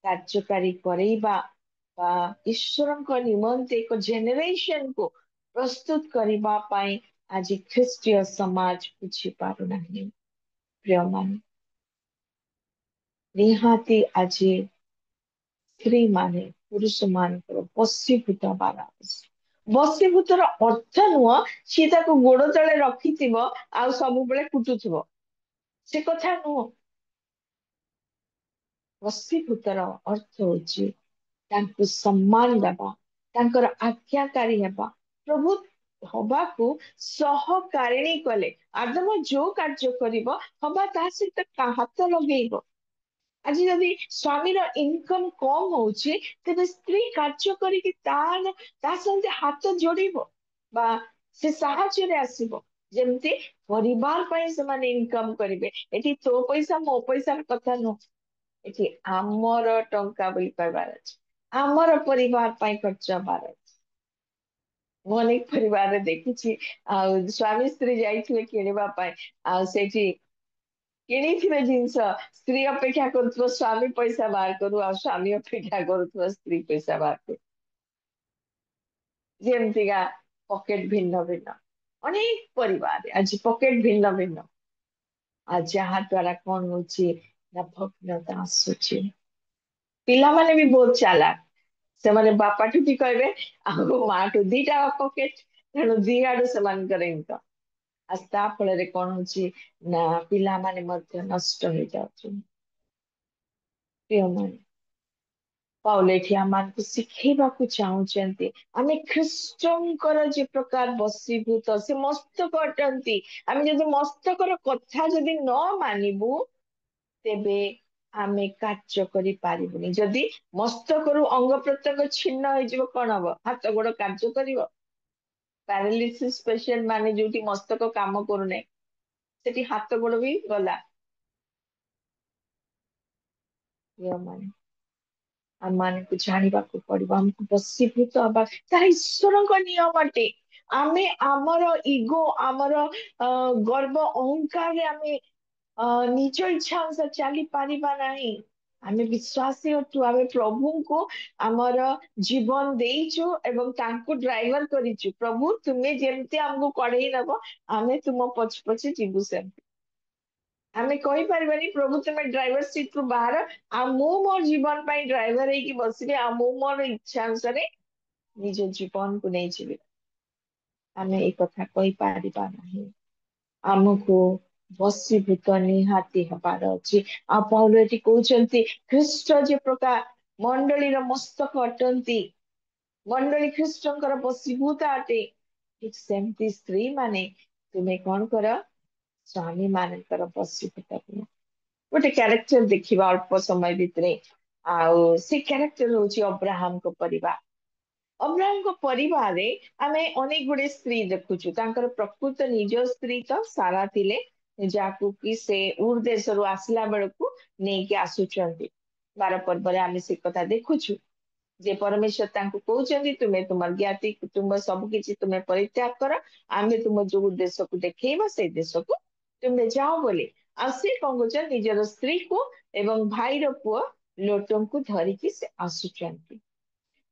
କାର୍ଯ୍ୟକାରୀ କରେଇବା, ବା ଈଶ୍ୱରଙ୍କ ନିମନ୍ତେ ଏକ ଜେନେରେସନକୁ ପ୍ରସ୍ତୁତ କରିବା ପାଇଁ ଆଜି ଖ୍ରୀଷ୍ଟୀୟ ସମାଜ ବୁଝି ପାରୁନାହିଁ। ପ୍ରିୟମାନେ, ନିହାତି ଆଜି ସ୍ତ୍ରୀ ମାନେ ପୁରୁଷ ମାନଙ୍କର ବଶୀଭୂତ ହବାର ଆବଶ୍ୟକ। ବଶୀଭୂତର ଅର୍ଥ ନୁହଁ ସିଏ ତାକୁ ଗୋଡ ତଳେ ରଖିଥିବ ଆଉ ସବୁବେଳେ କୁଟୁଥିବ, ସେ କଥା ନୁହଁ। ବଶୀଭୂତର ଅର୍ଥ ହଉଛି ତାଙ୍କୁ ସମ୍ମାନ ଦେବା, ତାଙ୍କର ଆଜ୍ଞାକାରୀ ହେବା, ପ୍ରଭୁ ହବାକୁ ସହକାରିଣୀ କଲେ। ଆଦମ ଯୋଉ କାର୍ଯ୍ୟ କରିବ ହବା ତା ସହିତ ହାତ ଲଗେଇବ। ଆଜି ଯଦି ସ୍ୱାମୀର ଇନକମ କମ ହଉଛି, ତେବେ ସ୍ତ୍ରୀ କାର୍ଯ୍ୟ କରିକି ତା ସହିତ ହାତ ଯୋଡିବ ବା ସେ ସାହାଯ୍ୟରେ ଆସିବ, ଯେମିତି ପରିବାର ପାଇଁ ସେମାନେ ଇନକମ କରିବେ। ଏଠି ତୋ ପଇସା ମୋ ପଇସାର କଥା ନୁହଁ, ଏଠି ଆମର ଟଙ୍କା ବୋଲି କହିବାର ଅଛି, ଆମର ପରିବାର ପାଇଁ ଖର୍ଚ୍ଚ ହବାର ଅଛି। ମୁଁ ଅନେକ ପରିବାରରେ ଦେଖିଛି, ଆଉ ସ୍ୱାମୀ ସ୍ତ୍ରୀ ଯାଇଥିବେ କିଣିବା ପାଇଁ, ଆଉ ସେଇଠି କିଣିଥିବେ ଜିନିଷ, ସ୍ତ୍ରୀ ଅପେକ୍ଷା କରୁଥିବ ସ୍ୱାମୀ ପଇସା ବାହାର କରୁ, ଆଉ ସ୍ୱାମୀ ଅପେକ୍ଷା କରୁଥିବ ସ୍ତ୍ରୀ ପଇସା ବାହାର କରୁ। ଯେମିତିକା ପକେଟ ଭିନ୍ନ ଭିନ୍ନ, ଅନେକ ପରିବାର ଆଜି ପକେଟ ଭିନ୍ନ ଭିନ୍ନ। ଆଉ ଯାହା ଦ୍ଵାରା କଣ ହଉଛି ନା ଭଗ୍ନତା ଆସୁଛି। ପିଲାମାନେ ବି ବହୁତ ଚାଲାକ, ସେମାନେ ବାପାଠୁ ବି କହିବେ ଆଉ ମାଠୁ, ଦିଟା ପକେଟ, ତେଣୁ ଦି ଆଡୁ ସେମାନଙ୍କର ଇନକମ। ଆଉ ତା ଫଳରେ କଣ ହଉଛି ନା ପିଲାମାନେ ମଧ୍ୟ ନଷ୍ଟ ହେଇଯାଉଛନ୍ତି। ପ୍ରିୟମାନେ, ପାଉଲ ଏଠି ଆମମାନଙ୍କୁ ଶିଖେଇବାକୁ ଚାହୁଁଛନ୍ତି, ଆମେ ଖ୍ରୀଷ୍ଟଙ୍କର ଯେ ପ୍ରକାର ବଶୀଭୂତ, ସେ ମସ୍ତକ ଅଟନ୍ତି। ଆମେ ଯଦି ମସ୍ତକର କଥା ଯଦି ନ ମାନିବୁ, ତେବେ ଆମେ କାର୍ଯ୍ୟ କରିପାରିବୁନି। ଯଦି ମସ୍ତକରୁ ଅଙ୍ଗ ପ୍ରତ୍ୟଙ୍ଗ ଛିନ୍ନ ହେଇଯିବ, କଣ ହବ, ହାତ ଗୋଡ କାର୍ଯ୍ୟ କରିବ। ପ୍ୟାରାଲିସିସ୍ ପେସେଣ୍ଟ ମାନେ ଯୋଉଠି ମସ୍ତକ କାମ କରୁନାହିଁ, ସେଠି ହାତ ଗୋଡ ବି ଗଲା। ଆମମାନଙ୍କୁ ଜାଣିବାକୁ ପଡିବ, ଆମକୁ ବଶୀଭୂତ ହବା, ତାହା ଈଶ୍ୱରଙ୍କ ନିୟମ ଅଟେ। ଆମେ ଆମର ଇଗୋ, ଆମର ଗର୍ବ ଅହଙ୍କାରରେ ଆମେ ନିଜ ଇଚ୍ଛା ଅନୁସାରେ ଚାଲିପାରିବା ନାହିଁ। ଆମେ ବିଶ୍ୱାସୀ ଅଟୁ, ଆମେ ପ୍ରଭୁଙ୍କୁ ଆମର ଜୀବନ ଦେଇଛୁ ଏବଂ ତାଙ୍କୁ ଡ୍ରାଇଭର କରିଛୁ। ପ୍ରଭୁ ତୁମେ ଯେମିତି ଆମକୁ କଢେଇ ନବ, ଆମେ ତୁମ ପଛେ ପଛେ ଯିବୁ ସେମିତି। ଆମେ କହିପାରିବାନି ପ୍ରଭୁ ତୁମେ ଡ୍ରାଇଭର ସିଟ ରୁ ବାହାର, ଆଉ ମୁଁ ମୋ ଜୀବନ ପାଇଁ ଡ୍ରାଇଭର ହେଇକି ବସିବି, ଆଉ ମୁଁ ମୋର ଇଚ୍ଛା ଅନୁସାରେ ନିଜ ଜୀବନକୁ ନେଇଯିବି। ଆମେ ଏଇ କଥା କହିପାରିବା ନାହିଁ। ଆମକୁ ବଶୀଭୂତ ନିହାତି ହବାର ଅଛି। ଆଉ ପାଉଲ ଏଠି କହୁଛନ୍ତି ଖ୍ରୀଷ୍ଟ ଯେ ପ୍ରକାର ମଣ୍ଡଳୀର ମସ୍ତକ ଅଟନ୍ତି, ମଣ୍ଡଳୀ ଖ୍ରୀଷ୍ଟଙ୍କର ବଶୀଭୂତ ଅଟେ, ଠିକ ସେମିତି ସ୍ତ୍ରୀ ମାନେ ତୁମେ କଣ କର, ସ୍ୱାମୀ ମାନଙ୍କର ବଶୀଭୂତ ହୁଅ। ଗୋଟେ କ୍ୟାରେକ୍ଟର ଦେଖିବା ଅଳ୍ପ ସମୟ ଭିତରେ, ଆଉ ସେ କ୍ୟାରେକ୍ଟର ହଉଛି ଅବ୍ରାହମଙ୍କ ପରିବାର। ଅବ୍ରାହମଙ୍କ ପରିବାରରେ ଆମେ ଅନେକ ଗୁଡେ ସ୍ତ୍ରୀ ଦେଖୁଛୁ। ତାଙ୍କର ପ୍ରକୃତ ନିଜ ସ୍ତ୍ରୀ ତ ସାରା ଥିଲେ, ଯାହାକୁ କି ସେ ଉର୍ ଦେଶରୁ ଆସିଲା ବେଳକୁ ନେଇକି ଆସୁଛନ୍ତି। 12 ପର୍ବରେ ଆମେ ସେ କଥା ଦେଖୁଛୁ ଯେ ପରମେଶ୍ୱର ତାଙ୍କୁ କହୁଛନ୍ତି ତୁମେ ତୁମର ଜ୍ଞାତି କୁଟୁମ୍ବ ସବୁ କିଛି ତୁମେ ପରିତ୍ୟାଗ କର, ଆମେ ତୁମ ଯୋଉ ଦେଶକୁ ଦେଖେଇବା ସେଇ ଦେଶକୁ ତୁମେ ଯାଅ ବୋଲି। ଆଉ ସେ କଣ କରୁଛନ୍ତି, ନିଜର ସ୍ତ୍ରୀକୁ ଏବଂ ଭାଇର ପୁଅ ଲୋଟଙ୍କୁ ଧରିକି ସେ ଆସୁଛନ୍ତି।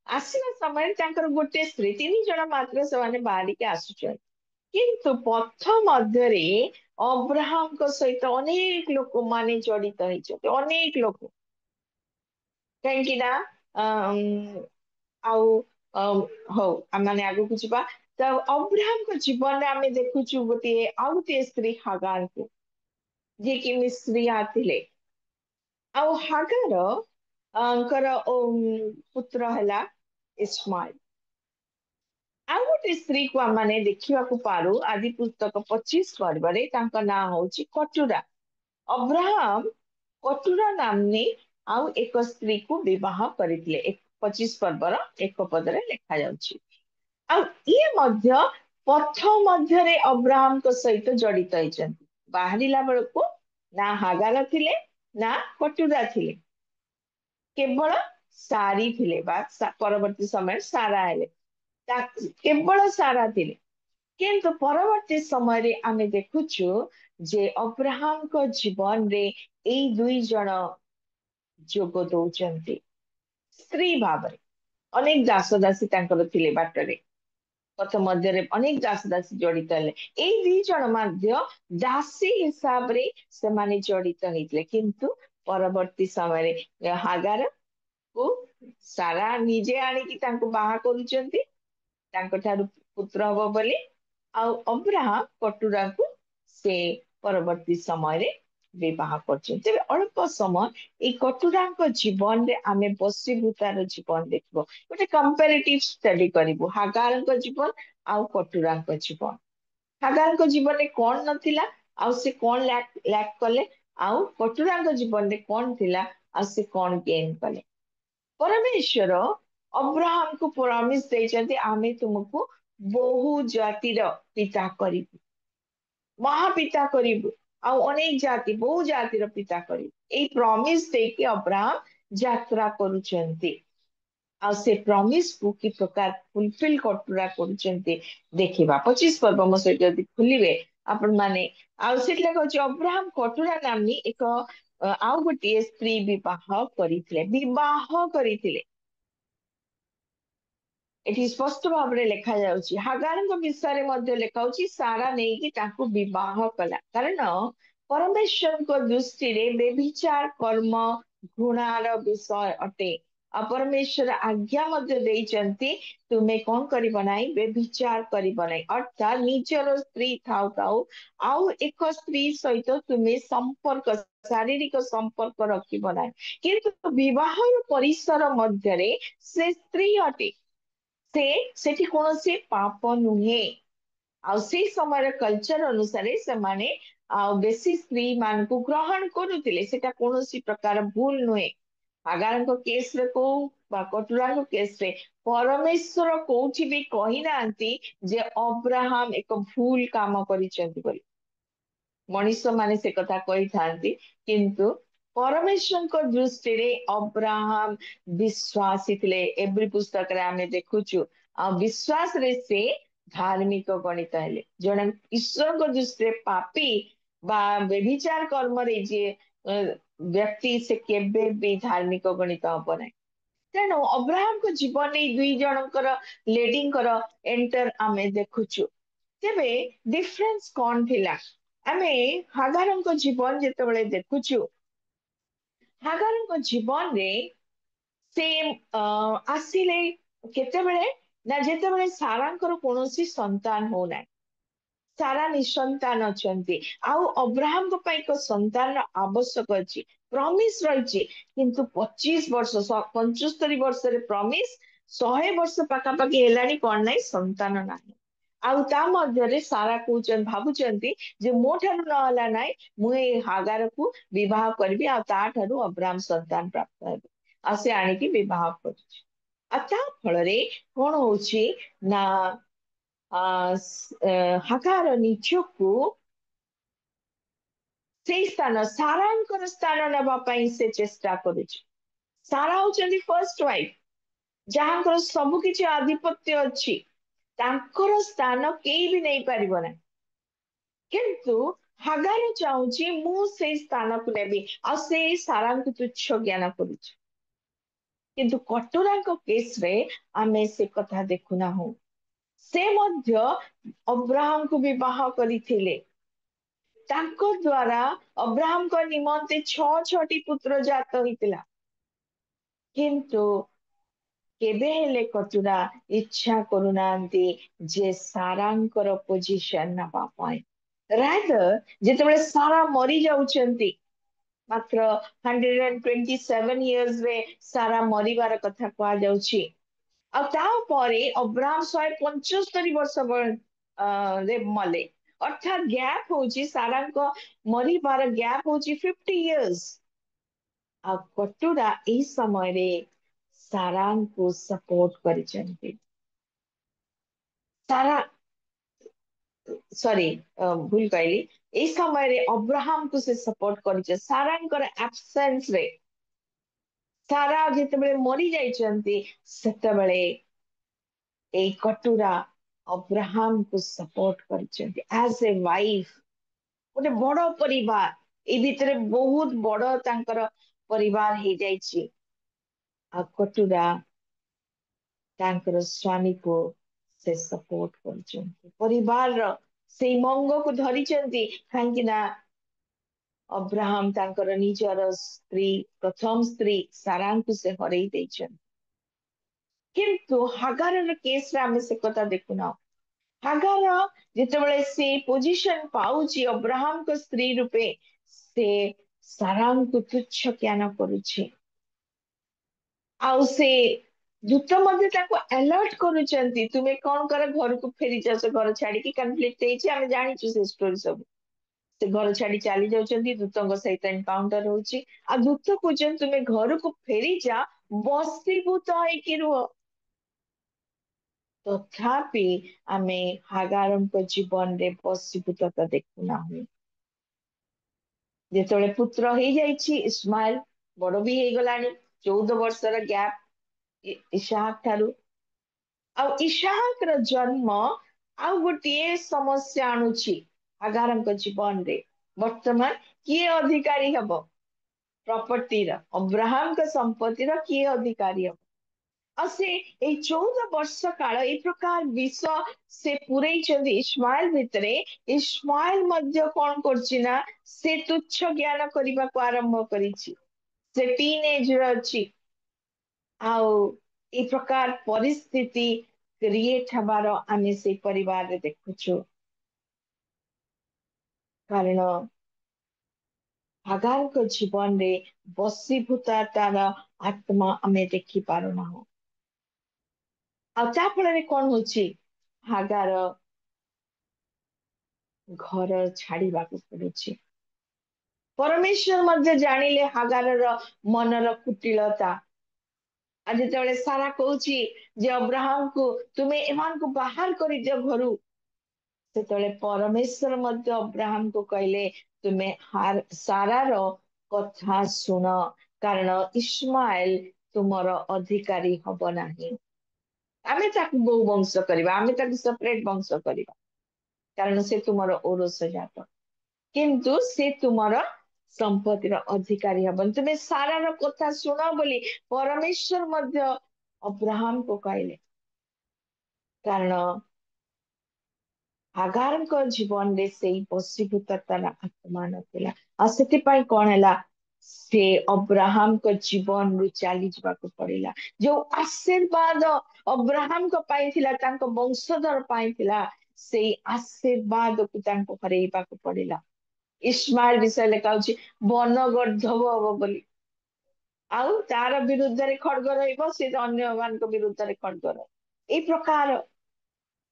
ଆସିବା ସମୟରେ ତାଙ୍କର ଗୋଟେ ସ୍ତ୍ରୀ, 3 ଜଣ ମାତ୍ର ସେମାନେ ବାହାରିକି ଆସୁଛନ୍ତି। କିନ୍ତୁ ପଥ ମଧ୍ୟରେ ଅବ୍ରାହମଙ୍କ ସହିତ ଅନେକ ଲୋକମାନେ ଜଡିତ ହେଇଛନ୍ତି, ଅନେକ ଲୋକ। କାହିଁକି ନା ଆଉ ହଉ ଆମମାନେ ଆଗକୁ ଯିବା। ତ ଅବ୍ରାହମଙ୍କ ଜୀବନରେ ଆମେ ଦେଖୁଛୁ ଆଉ ଗୋଟିଏ ସ୍ତ୍ରୀ ହାଗାରକୁ, ଯିଏକି ମିଶ୍ରିଆ ଥିଲେ। ଆଉ ହାଗାର ଙ୍କର ପୁତ୍ର ହେଲା ଇସ୍ମାଇଲ। ଆଉ ଗୋଟେ ସ୍ତ୍ରୀକୁ ଆମେ ଦେଖିବାକୁ ପାରୁ ଆଦି ପୁସ୍ତକ 25 ପର୍ବରେ, ତାଙ୍କ ନାଁ ହଉଛି କଟୁରା। ଅବ୍ରାହମ କଟୁରା ନାମ୍ନୀ ଆଉ ଏକ ସ୍ତ୍ରୀକୁ ବିବାହ କରିଥିଲେ। 25 ପର୍ବର 1 ପଦରେ ଲେଖାଯାଉଛି। ଆଉ ଇଏ ମଧ୍ୟ ପଥ ମଧ୍ୟରେ ଅବ୍ରାହମଙ୍କ ସହିତ ଜଡିତ ହେଇଛନ୍ତି। ବାହାରିଲା ବେଳକୁ ନା ହାଗାର ଥିଲେ ନା କଟୁରା ଥିଲେ, କେବଳ ସାରି ଥିଲେ, ବା ପରବର୍ତ୍ତୀ ସମୟରେ ସାରା ହେଲେ। କେବଳ ସାରା ଥିଲେ। କିନ୍ତୁ ପରବର୍ତ୍ତୀ ସମୟରେ ଆମେ ଦେଖୁଛୁ ଯେ ଅବ୍ରାହମଙ୍କ ଜୀବନରେ ଏଇ 2 ଜଣ ଯୋଗ ଦଉଛନ୍ତି ସ୍ତ୍ରୀ ଭାବରେ। ଅନେକ ଦାସ ଦାସୀ ତାଙ୍କର ଥିଲେ ବାଟରେ, ପଥ ମଧ୍ୟରେ ଅନେକ ଦାସ ଦାସୀ ଜଡିତ ହେଲେ। ଏଇ 2 ଜଣ ମଧ୍ୟ ଦାସୀ ହିସାବରେ ସେମାନେ ଜଡିତ ହେଇଥିଲେ। କିନ୍ତୁ ପରବର୍ତ୍ତୀ ସମୟରେ ହାଗାର କୁ ସାରା ନିଜେ ଆଣିକି ତାଙ୍କୁ ବାହା କରୁଛନ୍ତି, ତାଙ୍କ ଠାରୁ ପୁତ୍ର ହବ ବୋଲି। ଆଉ ଅବ୍ରାହମ କଟୁରାକୁ ସେ ପରବର୍ତ୍ତୀ ସମୟରେ ବିବାହ କରୁଛନ୍ତି। ତେବେ ଅଳ୍ପ ସମୟ ଏଇ କଟୁରାଙ୍କ ଜୀବନରେ ଆମେ ବସିବୁ, ତାର ଜୀବନ ଦେଖିବ, ଗୋଟେ କମ୍ପାରେଟିଭ ଷ୍ଟଡି କରିବୁ ହାଗାରଙ୍କ ଜୀବନ ଆଉ କଟୁରାଙ୍କ ଜୀବନ। ହାଗାରଙ୍କ ଜୀବନରେ କଣ ନଥିଲା ଆଉ ସେ କଣ ଲ୍ୟାକ୍ କଲେ, ଆଉ କଟୁରାଙ୍କ ଜୀବନରେ କଣ ଥିଲା ଆଉ ସେ କଣ ଗେନ୍ କଲେ। ପରମେଶ୍ୱର ଅବ୍ରାହମକୁ ପ୍ରମିସ ଦେଇଛନ୍ତି, ଆମେ ତୁମକୁ ବହୁ ଜାତିର ପିତା କରିବୁ, ମହାପିତା କରିବୁ, ଆଉ ଅନେକ ଜାତି ବହୁ ଜାତିର ପିତା କରିବୁ। ଏଇ ପ୍ରମିସ ଦେଇକି ଅବ୍ରାହମ ଯାତ୍ରା କରୁଛନ୍ତି। ଆଉ ସେ ପ୍ରମିସ କୁ କି ପ୍ରକାର ଫୁଲଫିଲ କଟୁରା କରୁଛନ୍ତି ଦେଖିବା। 25 ପର୍ବ ମୋ ସହିତ ଯଦି ଖୋଲିବେ ଆପଣ ମାନେ, ଆଉ ସେଠି ଲେଖା ହଉଛି ଅବ୍ରାହମ କଟୁରା ନାମ୍ନୀ ଏକ ଆଉ ଗୋଟିଏ ସ୍ତ୍ରୀ ବିବାହ କରିଥିଲେ। ଏଠି ସ୍ପଷ୍ଟ ଭାବରେ ଲେଖାଯାଉଛି। ହାଗାରଙ୍କ ବିଷୟରେ ମଧ୍ୟ ଲେଖାଉଛି ସାରା ନେଇକି ତାଙ୍କୁ ବିବାହ କଲା, କାରଣ ପରମେଶ୍ୱରଙ୍କ ଦୃଷ୍ଟିରେ ବେଭିଚାର କର୍ମ ଘୃଣାର ବିଷୟ ଅଟେ। ଆଉ ପରମେଶ୍ୱର ଆଜ୍ଞା ମଧ୍ୟ ଦେଇଛନ୍ତି, ତୁମେ କଣ କରିବ ନାହିଁ, ବେଭିଚାର କରିବ ନାହିଁ। ଅର୍ଥାତ ନିଜର ସ୍ତ୍ରୀ ଥାଉ ଥାଉ ଆଉ ଏକ ସ୍ତ୍ରୀ ସହିତ ତୁମେ ଶାରୀରିକ ସମ୍ପର୍କ ରଖିବ ନାହିଁ। କିନ୍ତୁ ବିବାହର ପରିସର ମଧ୍ୟରେ ସେ ସ୍ତ୍ରୀ ଅଟେ, ସେଠି କୌଣସି ପାପ ନୁହେଁ। ଆଉ ସେଇ ସମୟର କଲଚର ଅନୁସାରେ ସେମାନେ ଆଉ ବେଶୀ ସ୍ତ୍ରୀ ମାନଙ୍କୁ ଗ୍ରହଣ କରୁଥିଲେ, ସେଟା କୌଣସି ପ୍ରକାର ଭୁଲ ନୁହେଁ। ହାଗାରଙ୍କ କେସରେ କୋଉ ବା କଟୁରାଙ୍କ କେସରେ ପରମେଶ୍ୱର କୋଉଠି ବି କହିନାହାନ୍ତି ଯେ ଅବ୍ରାହମ ଏକ ଭୁଲ କାମ କରିଛନ୍ତି ବୋଲି। ମଣିଷ ମାନେ ସେ କଥା କହିଥାନ୍ତି, କିନ୍ତୁ ପରମେଶ୍ୱରଙ୍କ ଦୃଷ୍ଟିରେ ଅବ୍ରାହମ ବିଶ୍ୱାସୀ ଥିଲେ। ଏଭ୍ରି ପୁସ୍ତକରେ ଆମେ ଦେଖୁଛୁ, ଆଉ ବିଶ୍ୱାସରେ ସେ ଧାର୍ମିକ ଗଣିତ ହେଲେ। ଜଣେ ଈଶ୍ୱରଙ୍କ ଦୃଷ୍ଟିରେ ପାପୀ ବା ବ୍ୟଭିଚାର କର୍ମରେ ଯିଏ ବ୍ୟକ୍ତି, ସେ କେବେ ବି ଧାର୍ମିକ ଗଣିତ ହବ ନାହିଁ। ତେଣୁ ଅବ୍ରାହମଙ୍କ ଜୀବନରେ ଏଇ 2 ଜଣଙ୍କର ଲେଡିଙ୍କର ଏଣ୍ଟର ଆମେ ଦେଖୁଛୁ। ତେବେ ଡିଫରେନ୍ସ କଣ ଥିଲା? ଆମେ ହାଗାରଙ୍କ ଜୀବନ ଯେତେବେଳେ ଦେଖୁଛୁ, ହାଗାରଙ୍କ ଜୀବନରେ ସେ ଆସିଲେ କେତେବେଳେ ନା, ଯେତେବେଳେ ସାରାଙ୍କର କୌଣସି ସନ୍ତାନ ହଉନାହିଁ, ସାରା ନିଃସନ୍ତାନ ଅଛନ୍ତି, ଆଉ ଅବ୍ରାହମଙ୍କ ପାଇଁ ଏକ ସନ୍ତାନର ଆବଶ୍ୟକ ଅଛି, ପ୍ରମିସ ରହିଛି। କିନ୍ତୁ 25 ବର୍ଷ 75 ବର୍ଷରେ ପ୍ରମିସ, 100 ବର୍ଷ ପାଖାପାଖି ହେଲାଣି, କଣ ନାହିଁ, ସନ୍ତାନ ନାହିଁ। ଆଉ ତା ମଧ୍ୟରେ ସାରା କହୁଛନ୍ତି, ଭାବୁଛନ୍ତି ଯେ ମୋ ଠାରୁ ନହେଲା ନାହିଁ, ମୁଁ ଏଇ ହାଗାରକୁ ବିବାହ କରିବି, ଆଉ ତା ଠାରୁ ଅବ୍ରାହମ ସନ୍ତାନ ପ୍ରାପ୍ତ ହେବେ। ଆଉ ସେ ଆଣିକି ବିବାହ କରୁଛି। ଆଉ ତା ଫଳରେ କଣ ହଉଛି ନା, ହାଗାର ନିଜକୁ ସେଇ ସ୍ଥାନ ସାରାଙ୍କର ସ୍ଥାନ ନେବା ପାଇଁ ସେ ଚେଷ୍ଟା କରୁଛି। ସାରା ହଉଛନ୍ତି ଫର୍ଷ୍ଟ ୱାଇଫ, ଯାହାଙ୍କର ସବୁ କିଛି ଆଧିପତ୍ୟ ଅଛି, ତାଙ୍କର ସ୍ଥାନ କେହି ବି ନେଇପାରିବ ନାହିଁ। କିନ୍ତୁ ହାଗାର ଚାହୁଁଛି ମୁଁ ସେଇ ସ୍ଥାନକୁ ନେବି, ଆଉ ସେଇ ସାରାଙ୍କୁ ତୁଚ୍ଛ ଜ୍ଞାନ କରୁଛି। କିନ୍ତୁ କଟୁରାଙ୍କ କେସରେ ଆମେ ସେ କଥା ଦେଖୁନାହୁଁ। ସେ ମଧ୍ୟ ଅବ୍ରାହମକୁ ବିବାହ କରିଥିଲେ। ତାଙ୍କ ଦ୍ୱାରା ଅବ୍ରାହମଙ୍କ ନିମନ୍ତେ 6ଟି ପୁତ୍ର ଜାତ ହେଇଥିଲା। କିନ୍ତୁ କେବେ ହେଲେ କଟୁରା ଇଚ୍ଛା କରୁନାହାନ୍ତି ଯେ ସାରାଙ୍କର ପୋଜିସନ ନେବା ପାଇଁ। ରାଦର ଯେତେବେଳେ ସାରା ମରି ଯାଉଛନ୍ତି, ମାତ୍ର 127 ଇୟର୍ସରେ ସାରା ମରିବାର କଥା କୁହାଯାଉଛି। ଆଉ ତାପରେ ଅବ୍ରାହମ 175 ବର୍ଷ ରେ ମଲେ। ଅର୍ଥାତ୍ ଗ୍ୟାପ ହଉଛି, ସାରାଙ୍କ ମରିବାର ଗ୍ୟାପ ହଉଛି 50 ଇୟର୍ସ। ଆଉ କଟୁରା ଏହି ସମୟରେ ସାରାଙ୍କୁ ସପୋର୍ଟ କରିଛନ୍ତି। ସାରା ସରି ଭୁଲ କହିଲି, ଏଇ ସମୟରେ ଅବ୍ରାହମକୁ ସେ ସପୋର୍ଟ କରିছে। ସାରାଙ୍କର ଆବସେନ୍ସ ରେ, ସାରା ଯେତେବେଳେ ମରି ଯାଇଛନ୍ତି, ସେତେବେଳେ ଏଇ କଟୁରା ଅବ୍ରାହମକୁ ସପୋର୍ଟ କରିଛନ୍ତି ଆଜ ଏ ୱାଇଫ। ଗୋଟେ ବଡ ପରିବାର, ଏଇ ଭିତରେ ବହୁତ ବଡ ତାଙ୍କର ପରିବାର ହେଇଯାଇଛି। ଆଉ କଟୁରା ତାଙ୍କର ସ୍ୱାମୀକୁ ସେ ସପୋର୍ଟ କରୁଛନ୍ତି, ପରିବାରର ସେଇ ମଙ୍ଗକୁ ଧରିଛନ୍ତି। କାହିଁକି ନା ଅବ୍ରାହମ ତାଙ୍କର ନିଜର ସ୍ତ୍ରୀ, ପ୍ରଥମ ସ୍ତ୍ରୀ ସାରାଙ୍କୁ ସେ ହରେଇ ଦେଇଛନ୍ତି। କିନ୍ତୁ ହାଗାରର କେସରେ ଆମେ ସେ କଥା ଦେଖୁନାହୁଁ। ହାଗାର ଯେତେବେଳେ ସେ ପୋଜିସନ ପାଉଛି ଅବ୍ରାହମଙ୍କ ସ୍ତ୍ରୀ ରୂପେ, ସେ ସାରାଙ୍କୁ ତୁଚ୍ଛ ଜ୍ଞାନ କରୁଛି। ଆଉ ସେ ଦୂତ ମଧ୍ୟ ତାକୁ ଆଲର୍ଟ କରୁଛନ୍ତି, ତୁମେ କଣ କର, ଘରକୁ ଫେରିଯାଅ। ସେ ଘର ଛାଡିକି କନଫ୍ଲିକ୍ଟ ହେଇଛି, ଆମେ ଜାଣିଛୁ ସେ ଷ୍ଟୋରି ସବୁ। ସେ ଘର ଛାଡି ଚାଲି ଯାଉଛନ୍ତି, ଦୂତଙ୍କ ସହିତ ଏନକାଉଣ୍ଟର ହଉଛି। ଆଉ ଦୂତ କହୁଛନ୍ତି ତୁମେ ଘରକୁ ଫେରିଯା, ବସ୍ତିଭୂତ ହେଇକି ରୁହ। ତଥାପି ଆମେ ହାଗାରଙ୍କ ଜୀବନରେ ବସ୍ତିଭୂତତା ଦେଖୁନାହୁଁ। ଯେତେବେଳେ ପୁତ୍ର ହେଇଯାଇଛି ଇସ୍ମାଇଲ, ବଡ ବି ହେଇଗଲାଣି, 14 ବର୍ଷର ଗ୍ୟାପ ଇସାହାକ ଠାରୁ। ଆଉ ଇସାହାକର ଜନ୍ମ ଆଉ ଗୋଟିଏ ସମସ୍ୟା ଆଣୁଛି ହାଗାରଙ୍କ ଜୀବନରେ। ବର୍ତ୍ତମାନ କିଏ ଅଧିକାରୀ ହବ ପ୍ରପର୍ଟିର? ଅବ୍ରାହମଙ୍କ ସମ୍ପତ୍ତିର କିଏ ଅଧିକାରୀ ହବ? ଆଉ ସେ ଏଇ 14 ବର୍ଷ କାଳ ଏଇ ପ୍ରକାର ବିଷ ସେ ପୁରେଇଛନ୍ତି ଇସ୍ମାଇଲ ଭିତରେ। ଇସ୍ମାଇଲ ମଧ୍ୟ କଣ କରୁଛି ନା, ସେ ତୁଚ୍ଛ ଜ୍ଞାନ କରିବାକୁ ଆରମ୍ଭ କରିଛି। ସେ ଟିନ ଏଜର ଅଛି। ଆଉ এই ପ୍ରକାର ପରିସ୍ଥିତି କ୍ରିଏଟ ହେବାର ଆମେ ସେଇ ପରିବାରରେ ଦେଖୁଛୁ। କାରଣ ହାଗାରଙ୍କ ଜୀବନରେ ବଶୀଭୂତତାର ଆତ୍ମା ଆମେ ଦେଖି ପାରୁନାହୁଁ। ଆଉ ତା ଫଳରେ କଣ ହଉଛି, ହାଗାର ଘର ଛାଡିବାକୁ ପଡୁଛି। ପରମେଶ୍ୱର ମଧ୍ୟ ଜାଣିଲେ ହାଗାରର ମନର କୁଟିଳତା। ଆଉ ଯେତେବେଳେ ସାରା କହୁଛି ଯେ ଅବ୍ରାହମକୁ ତୁମେ ଏମାନଙ୍କୁ ବାହାର କରିଦିଅ ଘରୁ, ସେତେବେଳେ ପରମେଶ୍ୱର ମଧ୍ୟ ଅବ୍ରାହମକୁ କହିଲେ ତୁମେ ସାରାର କଥା ଶୁଣ, କାରଣ ଇସ୍ମାଏଲ ତୁମର ଅଧିକାରୀ ହବ ନାହିଁ। ଆମେ ତାକୁ ବହୁ ବଂଶ କରିବା, ଆମେ ତାକୁ ସେପରେଟ ବଂଶ କରିବା, କାରଣ ସେ ତୁମର ଔରସ ଜାତ। କିନ୍ତୁ ସେ ତୁମର ସମ୍ପତ୍ତିର ଅଧିକାରୀ ହବନି। ତୁମେ ସାରାର କଥା ଶୁଣ ବୋଲି ପରମେଶ୍ୱର ମଧ୍ୟ ଅବ୍ରାହମକୁ କହିଲେ। କାରଣ ହାଗାରଙ୍କ ଜୀବନରେ ସେଇ ବଶୀଭୂତତାର ଆତ୍ମା ନଥିଲା। ଆଉ ସେଥିପାଇଁ କଣ ହେଲା, ସେ ଅବ୍ରାହମଙ୍କ ଜୀବନରୁ ଚାଲିଯିବାକୁ ପଡିଲା। ଯୋଉ ଆଶୀର୍ବାଦ ଅବ୍ରାହମଙ୍କ ପାଇଁ ଥିଲା, ତାଙ୍କ ବଂଶଧର ପାଇଁ ଥିଲା, ସେଇ ଆଶୀର୍ବାଦକୁ ତାଙ୍କୁ ହରେଇବାକୁ ପଡିଲା। ଇସ୍ମାଇଲ ବିଷୟ ଲେଖା ହଉଛି ବନଗର୍ଦ୍ଧବ ହବ ବୋଲି। ଆଉ ତାର ବିରୁଦ୍ଧରେ ଖଡ୍ଗ ରହିବ, ସେ ଅନ୍ୟମାନଙ୍କ ବିରୁଦ୍ଧରେ ଖଡ୍ଗ ରହିବ। ଏଇ ପ୍ରକାର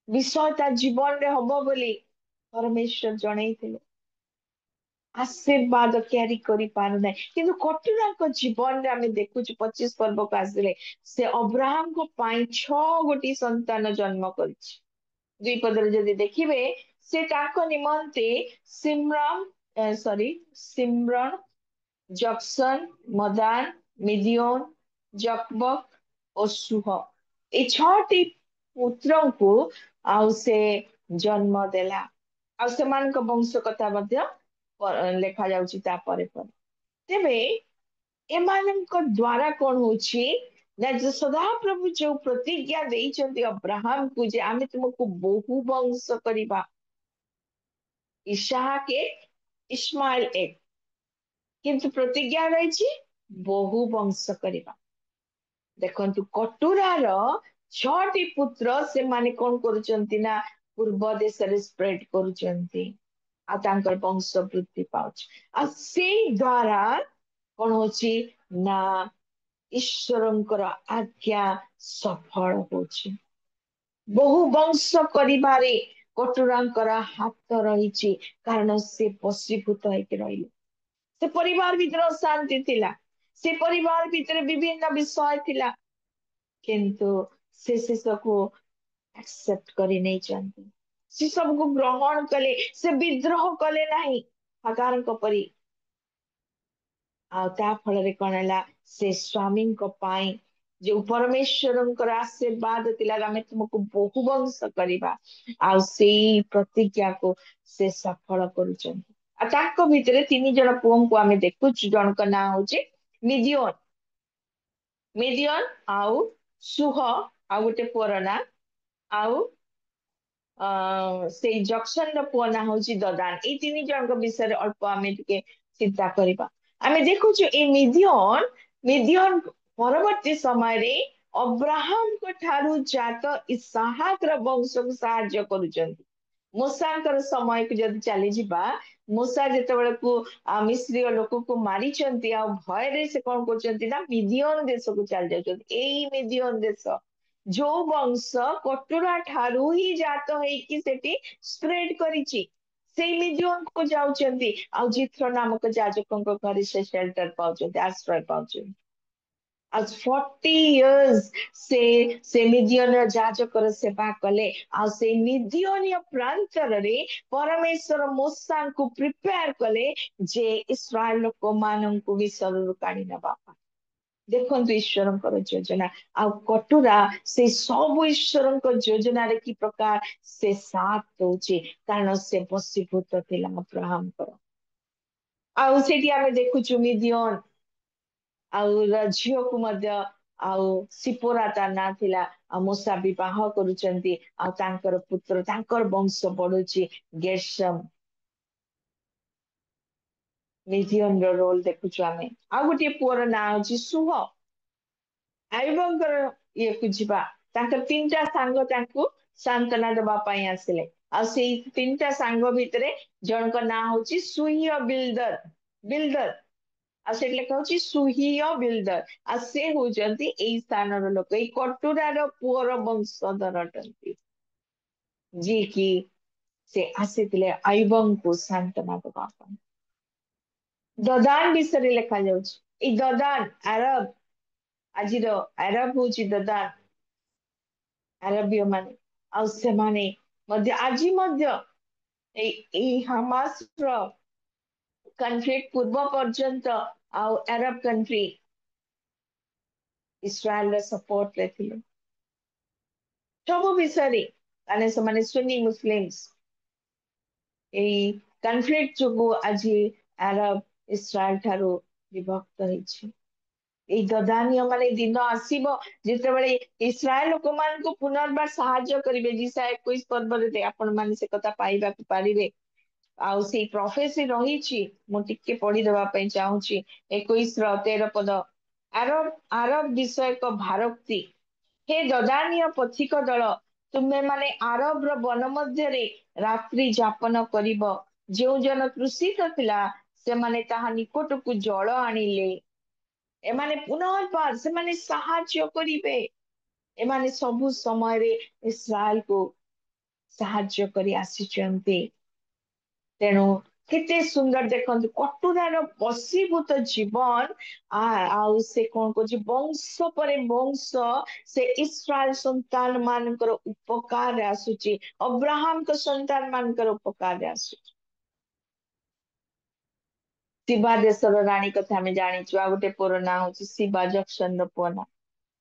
ବିଷୟ ତା ଜୀବନରେ ହବ ବୋଲି ପରମେଶ୍ୱର ଜଣେଇଥିଲେ। ଆଶୀର୍ବାଦ କ୍ୟାରି କରିପାରୁନାହିଁ। କିନ୍ତୁ କଟୁରାଙ୍କ ଜୀବନରେ ଆମେ ଦେଖୁଛୁ 25 ପର୍ବକୁ ଆସିଲେ ସେ ଅବ୍ରାହମଙ୍କ ପାଇଁ 6 ସନ୍ତାନ ଜନ୍ମ କରିଛି। 2 ପଦରେ ଯଦି ଦେଖିବେ, ସେ ତାଙ୍କ ନିମନ୍ତେ ସିମ୍ରାମ सॉरी, सिमरन, जक्सन, मदान, मिदियोन, जकबक और सुह, ए 6टी पुत्र को आउ से जन्म देला। आ सेମାନଙ୍କ वंश कथा ମଧ୍ୟ ଲେଖା ଯାଉଛି ତାପରେ ପରେ। ତେବେ ଏମାନଙ୍କ ଦ୍ଵାରା କଣ ହଉଛି ନା, ଯେ ସଦାପ୍ରଭୁ ଯୋଉ ପ୍ରତିଜ୍ଞା ଦେଇଛନ୍ତି ଅବ୍ରାହମକୁ ଯେ ଆମେ ତୁମକୁ ବହୁ ବଂଶ କରିବା, ଇସାହାକ ଏକ, ଇସ୍ମାଇଲ ଏକ, କିନ୍ତୁ ପ୍ରତିଜ୍ଞା ରହିଛି ବହୁ ବଂଶ କରିବା। ଦେଖନ୍ତୁ କଟୁରାର 6ଟି ପୁତ୍ର ସେମାନେ କଣ କରୁଛନ୍ତି ନା ପୂର୍ବ ଦେଶରେ ସ୍ପ୍ରେଡ କରୁଛନ୍ତି, ଆଉ ତାଙ୍କର ବଂଶ ବୃଦ୍ଧି ପାଉଛି। ଆଉ ସେଇ ଦ୍ଵାରା କଣ ହଉଛି ନା ଈଶ୍ୱରଙ୍କର ଆଜ୍ଞା ସଫଳ ହଉଛି। ବହୁ ବଂଶ କରିବାରେ କଟୁରାଙ୍କର ହାତ ରହିଛି, କାରଣ ସେ ବଶୀଭୂତ ହେଇକି ରହିଲେ। ସେ ପରିବାର ଭିତରେ ଅଶାନ୍ତି ଥିଲା, ସେ ପରିବାର ଭିତରେ ବିଭିନ୍ନ ବିଷୟ ଥିଲା, କିନ୍ତୁ ସେ ସେସବୁ ଆକ୍ସେପ୍ଟ କରି ନେଇଛନ୍ତି, ସେ ସବୁକୁ ଗ୍ରହଣ କଲେ, ସେ ବିଦ୍ରୋହ କଲେ ନାହିଁ ହାଗାରଙ୍କ ପରି। ଆଉ ତା ଫଳରେ କଣ ହେଲା, ସେ ସ୍ୱାମୀଙ୍କ ପାଇଁ ଯୋଉ ପରମେଶ୍ୱରଙ୍କର ଆଶୀର୍ବାଦ ଥିଲା, ଆମେ ତୁମକୁ ବହୁ ବଂଶ କରିବା, ଆଉ ସେଇ ପ୍ରତିଜ୍ଞାକୁ ସେ ସଫଳ କରୁଛନ୍ତି। ଆଉ ତାଙ୍କ ଭିତରେ 3 ଜଣ ପୁଅଙ୍କୁ ଆମେ ଦେଖୁଛୁ, ଜଣଙ୍କ ନାଁ ହଉଛି ମିଦିଓନ, ମିଦିଓନ ଆଉ ସୁହ, ଆଉ ଗୋଟେ ପୁଅର ନାଁ, ଆଉ ସେଇ ଜକ୍ସନ ର ପୁଅ ନାଁ ହଉଛି ଦଦାନ। ଏଇ 3 ଜଣଙ୍କ ବିଷୟରେ ଅଳ୍ପ ଆମେ ଟିକେ ଚିନ୍ତା କରିବା। ଆମେ ଦେଖୁଛୁ ଏଇ ମିଦିଓନ ପରବର୍ତ୍ତୀ ସମୟରେ ଅବ୍ରାହମଙ୍କ ଠାରୁ ଜାତ ଇସାହାକର ବଂଶକୁ ସାହାଯ୍ୟ କରୁଛନ୍ତି। ମୂଷାଙ୍କର ସମୟକୁ ଯଦି ଚାଲିଯିବା, ମୂଷା ଯେତେବେଳକୁ ମିଶ୍ରୀୟ ଲୋକକୁ ମାରିଛନ୍ତି, ଆଉ ଭୟରେ ସେ କଣ କରୁଛନ୍ତି ନା ମିଦିଓନ ଦେଶକୁ ଚାଲି ଯାଉଛନ୍ତି। ଏଇ ମିଦିଓନ ଦେଶ ଯୋଉ ବଂଶ କଟୁରା ଠାରୁ ହିଁ ଜାତ ହେଇକି ସେଠି ସ୍ପ୍ରେଡ କରିଛି, ସେଇ ମିଦିଓନକୁ ଯାଉଛନ୍ତି, ଆଉ ଜିଥ୍ରୋ ନାମକ ଯାଜକଙ୍କ ଘରେ ସେ ସେଲ୍ଟର ପାଉଛନ୍ତି, ଆଶ୍ରୟ ପାଉଛନ୍ତି। ଆଉ 40 years ସେ ମିଦିଓନର ଯାଜକର ସେବା କଲେ, ଆଉ ସେଇ ମିଦିଓନୀୟ ପ୍ରାନ୍ତରରେ ପରମେଶ୍ୱର ମୂଷାଙ୍କୁ ପ୍ରିପେୟାର କଲେ ଯେ ଇସ୍ରାଏଲ ଲୋକମାନଙ୍କୁ ମିଶରରୁ କାଢି ନେବା ପାଇଁ। ଦେଖନ୍ତୁ ଈଶ୍ୱରଙ୍କର ଯୋଜନା, ଆଉ କଟୁରା ସେ ସବୁ ଈଶ୍ୱରଙ୍କ ଯୋଜନାରେ କି ପ୍ରକାର ସେ ସାଥ ଦଉଛି, କାରଣ ସେ ବଶୀଭୂତ ଥିଲା ଅବ୍ରାହମଙ୍କର। ଆଉ ସେଠି ଆମେ ଦେଖୁଛୁ ମିଦିଓନ ଆଉ ଝିଅକୁ ମଧ୍ୟ, ଆଉ ସିପୋରା ତା ନାଁ ଥିଲା, ଆଉ ମୂଷା ବିବାହ କରୁଛନ୍ତି, ଆଉ ତାଙ୍କର ପୁତ୍ର, ତାଙ୍କର ବଂଶ ବଢୁଛି ଗେର୍ଶମ। ମିଦିଓନର ରୋଲ ଦେଖୁଛୁ ଆମେ। ଆଉ ଗୋଟିଏ ପୁଅର ନାଁ ହଉଛି ସୁହ। ଆୟୁବଙ୍କର ଇଏକୁ ଯିବା, ତାଙ୍କର 3ଟା ସାଙ୍ଗ ତାଙ୍କୁ ସାନ୍ତ୍ୱନା ଦେବା ପାଇଁ ଆସିଲେ, ଆଉ ସେଇ 3ଟା ସାଙ୍ଗ ଭିତରେ ଜଣଙ୍କ ନାଁ ହଉଛି ସୁହିୟ ବିଲ୍ଡର, ଆଉ ସେଠି ଲେଖା ହଉଛି ସୁହିୟ ବିଲ୍ଡର, ଆଉ ସେ ହଉଛନ୍ତି ଏଇ ସ୍ଥାନର ଲୋକ, ଏଇ କଟୁରାର ପୁଅର ବଂଶଧର ଅଟନ୍ତି, ଯିଏକି ସେ ଆସିଥିଲେ ଆୟୁବଙ୍କୁ ସାନ୍ତ୍ୱନା ଦେବା ପାଇଁ। ଦଦାନ ବିଷୟରେ ଲେଖା ଯାଉଛି, ଏଇ ଦଦାନ ଆରବ, ଆଜିର ଆରବ ହଉଛି ଦଦାନ, ଆରବୀୟ ମାନେ, ଆଉ ସେମାନେ ମଧ୍ୟ ଆଜି ମଧ୍ୟ ଏଇ ହାମାସର କନଫ୍ଲିକ୍ଟ ପୂର୍ବ ପର୍ଯ୍ୟନ୍ତ, ଆଉ ଆରବ କଣ୍ଟ୍ରି ଇସ୍ରାଏଲର ସପୋର୍ଟରେ ଥିଲେ ସବୁ ବିଷୟରେ, ମାନେ ସେମାନେ ସୁନ୍ନି ମୁସଲିମ୍ସ। ଏଇ କନଫ୍ଲିକ୍ଟ ଯୋଗୁ ଆଜି ଆରବ ଇସ୍ରାଏଲ ଠାରୁ ବିଭକ୍ତ ହେଇଛି। ଏଇ ଦଦାନୀୟ ମାନେ ଦିନ ଆସିବ ଯେତେବେଳେ ଇସ୍ରାଏଲ ଲୋକମାନଙ୍କୁ ପୁନର୍ବାର ସାହାଯ୍ୟ କରିବେ। ଯିଶାୟା 21 ପର୍ବରେ ଆପଣ ମାନେ ସେ କଥା ପାଇବାକୁ ପାରିବେ। ଆଉ ସେଇ ପ୍ରଫେସି ରହିଛି, ମୁଁ ଟିକେ ପଢିଦବା ପାଇଁ ଚାହୁଁଛି 21ର 13 ପଦ। ଆରବ ବିଷୟକ ଭାରୋକ୍ତି, ହେ ଦଦାନୀୟ ପଥିକ ଦଳ, ତୁମେ ମାନେ ଆରବର ବନ ମଧ୍ୟରେ ରାତ୍ରି ଯାପନ କରିବ। ଯେଉଁ ଜନ ତୃଷିତ ଥିଲା ସେମାନେ ତାହା ନିକଟକୁ ଜଳ ଆଣିଲେ, ଏମାନେ ପୁନର୍ବାର ସେମାନେ ସାହାଯ୍ୟ କରିବେ। ଏମାନେ ସବୁ ସମୟରେ ଇସ୍ରାଏଲକୁ ସାହାଯ୍ୟ କରି ଆସିଛନ୍ତି। ତେଣୁ କେତେ ସୁନ୍ଦର ଦେଖନ୍ତୁ, କଟୁରାର ବଶୀଭୂତ ଜୀବନ, ଆଉ ସେ କଣ କରୁଛି, ବଂଶ ପରେ ବଂଶ ସେ ଇସ୍ରାଏଲ ସନ୍ତାନ ମାନଙ୍କର ଉପକାରରେ ଆସୁଛି, ଅବ୍ରାହମଙ୍କ ସନ୍ତାନ ମାନଙ୍କର ଉପକାରରେ ଆସୁଛି। ଶିବା ଦେଶର ରାଣୀ କଥା ଆମେ ଜାଣିଛୁ। ଆଉ ଗୋଟେ ପୁଅର ନାଁ ହଉଛି ଶିବା, ଜକ୍ସନର ପୁଅ ନା।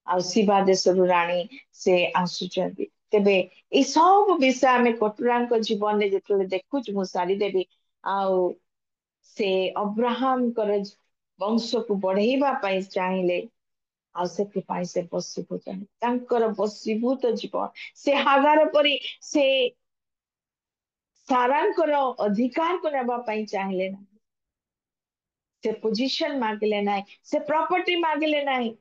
ଆଉ ଶିବା ଦେଶରୁ ରାଣୀ ସେ ଆସୁଛନ୍ତି। ତେବେ ଏଇ ସବୁ ବିଷୟ ଆମେ କଟୁରାଙ୍କ ଜୀବନରେ ଯେତେବେଳେ ଦେଖୁଛୁ, ମୁଁ ସାରିଦେବି। ଆଉ ସେ ଅବ୍ରାହମଙ୍କର ବଂଶକୁ ବଢେଇବା ପାଇଁ ଚାହିଁଲେ, ଆଉ ସେଥିପାଇଁ ସେ ବଶୀଭୂତ ହେଲେ। ତାଙ୍କର ବଶୀଭୂତ ଜୀବନ, ସେ ହାଗାର ପରି ସେ ସାରାଙ୍କର ଅଧିକାରକୁ ନେବା ପାଇଁ ଚାହିଁଲେ ନାହିଁ। ସେ ପୋଜିସନ ମାଗିଲେ ନାହିଁ, ସେ ପ୍ରପର୍ଟି ମାଗିଲେ ନାହିଁ।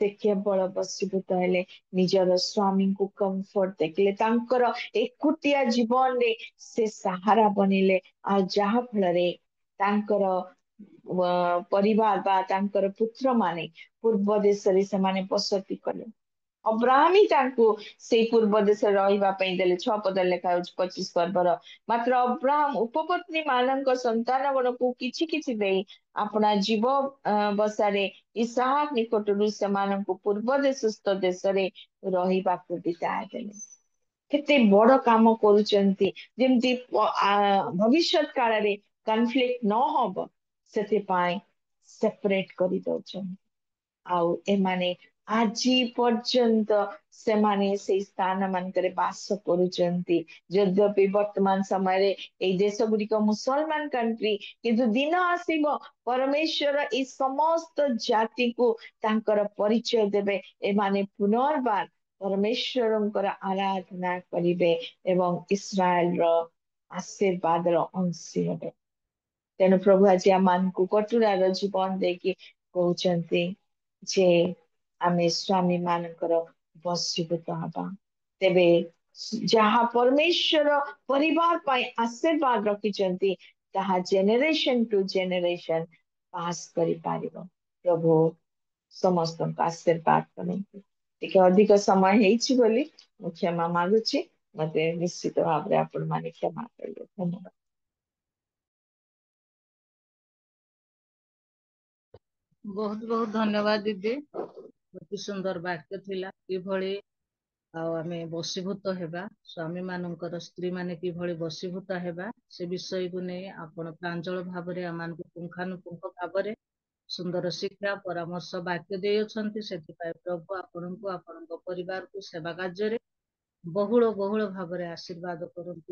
ସେ କେବଳ ବଶୀଭୂତ ହେଲେ, ନିଜର ସ୍ୱାମୀଙ୍କୁ କମ୍ଫର୍ଟ ଦେଖିଲେ, ତାଙ୍କର ଏକୁଟିଆ ଜୀବନରେ ସେ ସାହାରା ବନିଲେ। ଆଉ ଯାହା ଫଳରେ ତାଙ୍କର ପରିବାର ବା ତାଙ୍କର ପୁତ୍ର ମାନେ ପୂର୍ବ ଦେଶରେ ସେମାନେ ବସତି କଲେ। ଅବ୍ରାହମ ହିଁ ତାଙ୍କୁ ସେଇ ପୂର୍ବ ଦେଶରେ ରହିବା ପାଇଁ ଦେଲେ। 6 ପଦ ଲେଖା ହଉଛି 25 ପର୍ବର। ମାତ୍ର ଅବ୍ରାହମ ଉପପତ୍ନୀ ମାନଙ୍କ ସନ୍ତାନ ଗଣକୁ କିଛି କିଛି ଦେଇ ଆପଣା ଜୀବ ବସାରେ ଇସାହାକ ନିକଟରୁ ସେମାନଙ୍କୁ ପୂର୍ବ ଦେଶସ୍ଥ ଦେଶରେ ରହିବାକୁ ବିଦାୟ ଦେଲେ। କେତେ ବଡ କାମ କରୁଛନ୍ତି, ଯେମିତି ଭବିଷ୍ୟତ କାଳରେ କନଫ୍ଲିକ୍ଟ ନ ହବ ସେଥିପାଇଁ ସେପାରେଟ କରିଦଉଛନ୍ତି। ଆଉ ଏମାନେ ଆଜି ପର୍ଯ୍ୟନ୍ତ ସେମାନେ ସେଇ ସ୍ଥାନ ମାନଙ୍କରେ ବାସ କରୁଛନ୍ତି। ଯଦ୍ୟପି ବର୍ତ୍ତମାନ ସମୟରେ ଏଇ ଦେଶ ଗୁଡିକ ମୁସଲମାନ କଣ୍ଟ୍ରି, କିନ୍ତୁ ଦିନ ଆସିବ ପରମେଶ୍ୱର ଏଇ ସମସ୍ତ ଜାତିକୁ ତାଙ୍କର ପରିଚୟ ଦେବେ। ଏମାନେ ପୁନର୍ବାର ପରମେଶ୍ୱରଙ୍କର ଆରାଧନା କରିବେ ଏବଂ ଇସ୍ରାଏଲର ଆଶୀର୍ବାଦର ଅଂଶୀ ହେବେ। ତେଣୁ ପ୍ରଭୁ ଆଜି ଆମମାନଙ୍କୁ କଟୁରାର ଜୀବନ ଦେଇକି କହୁଛନ୍ତି ଯେ ଆମେ ସ୍ୱାମୀ ମାନଙ୍କର ବଶୀଭୂତ ହବା। ତେବେ ଯାହା ପରମେଶ୍ୱର ପରିବାର ପାଇଁ ଆଶୀର୍ବାଦ ରଖିଛନ୍ତି, ତାହା ଜେନେରେସନ ଟୁ ଜେନେରେସନ ପାସ୍ କରିପାରିବ। ପ୍ରଭୁ ସମସ୍ତଙ୍କୁ ଆଶୀର୍ବାଦ କରନ୍ତୁ। ଟିକେ ଅଧିକ ସମୟ ହେଇଛି ବୋଲି ମୁଁ କ୍ଷମା ମାଗୁଛି। ମତେ ନିଶ୍ଚିତ ଭାବରେ ଆପଣ ମାନେ କ୍ଷମା କରିବେ। ଧନ୍ୟବାଦ। ବହୁତ ବହୁତ ଧନ୍ୟବାଦ ଦିଦି। ଅତି ସୁନ୍ଦର ବାକ୍ୟ ଥିଲା। କିଭଳି ଆଉ ଆମେ ବଶୀଭୂତ ହେବା, ସ୍ୱାମୀ ମାନଙ୍କର ସ୍ତ୍ରୀ ମାନେ କିଭଳି ବଶୀଭୂତ ହେବା, ସେ ବିଷୟକୁ ନେଇ ଆପଣ ପ୍ରାଞ୍ଜଳ ଭାବରେ ଆମମାନଙ୍କୁ ପୁଙ୍ଖାନୁପୁଙ୍ଖ ଭାବରେ ସୁନ୍ଦର ଶିକ୍ଷା ପରାମର୍ଶ ବାକ୍ୟ ଦେଇଅଛନ୍ତି। ସେଥିପାଇଁ ପ୍ରଭୁ ଆପଣଙ୍କୁ, ଆପଣଙ୍କ ପରିବାରକୁ ସେବା କାର୍ଯ୍ୟରେ ବହୁଳ ବହୁଳ ଭାବରେ ଆଶୀର୍ବାଦ କରନ୍ତୁ।